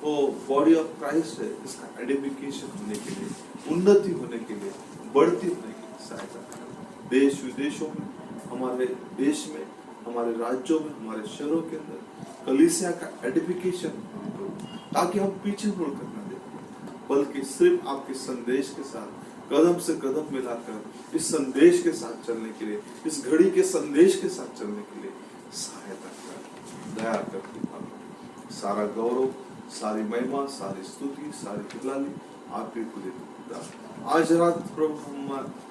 वो बॉडी ऑफ क्राइस्ट है, इसका एडिफिकेशन होने के लिए, उन्नति होने के लिए, बढ़ती होने के लिए सहायता करें। देश विदेशों में, हमारे देश में, हमारे राज्यों में, हमारे शहरों के अंदर कलीसिया का एडिफिकेशन प्रभु, ताकि हम पीछे मुड़कर न देखें, बल्कि सिर्फ आपके संदेश के साथ कदम से कदम मिलाकर इस संदेश के साथ चलने के लिए, इस घड़ी के संदेश के साथ चलने के लिए सहायता कर, दया कर। सारा गौरव, सारी महिमा, सारी स्तुति, सारी हिलाली आपके खुदे खुदा। आज रात प्रभु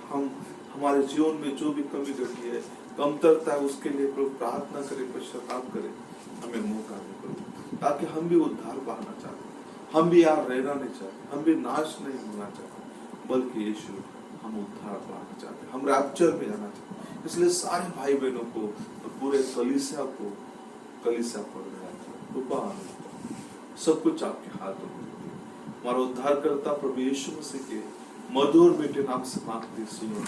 हम हमारे जीवन में जो भी कमी घटी है, कमतरता है, उसके लिए प्रभु प्रार्थना करें, पश्चाताप करें, हमें मौका दे प्रभु, ताकि हम भी उद्धार पाना चाहते हैं, हम भी यार रहना नहीं चाहते, हम भी नाश नहीं होना चाहते, बल्कि यीशु हम उद्धार पाना चाहते हैं, हम रैप्चर में जाना चाहते हैं। इसलिए सारे भाई बहनों को और पूरे कलीसिया पर कृपा सब कुछ आपके हाथों में। हमारा उद्धार करता प्रभु यीशु मसीह के मधुर बेटे नाम से मांगते सुनो।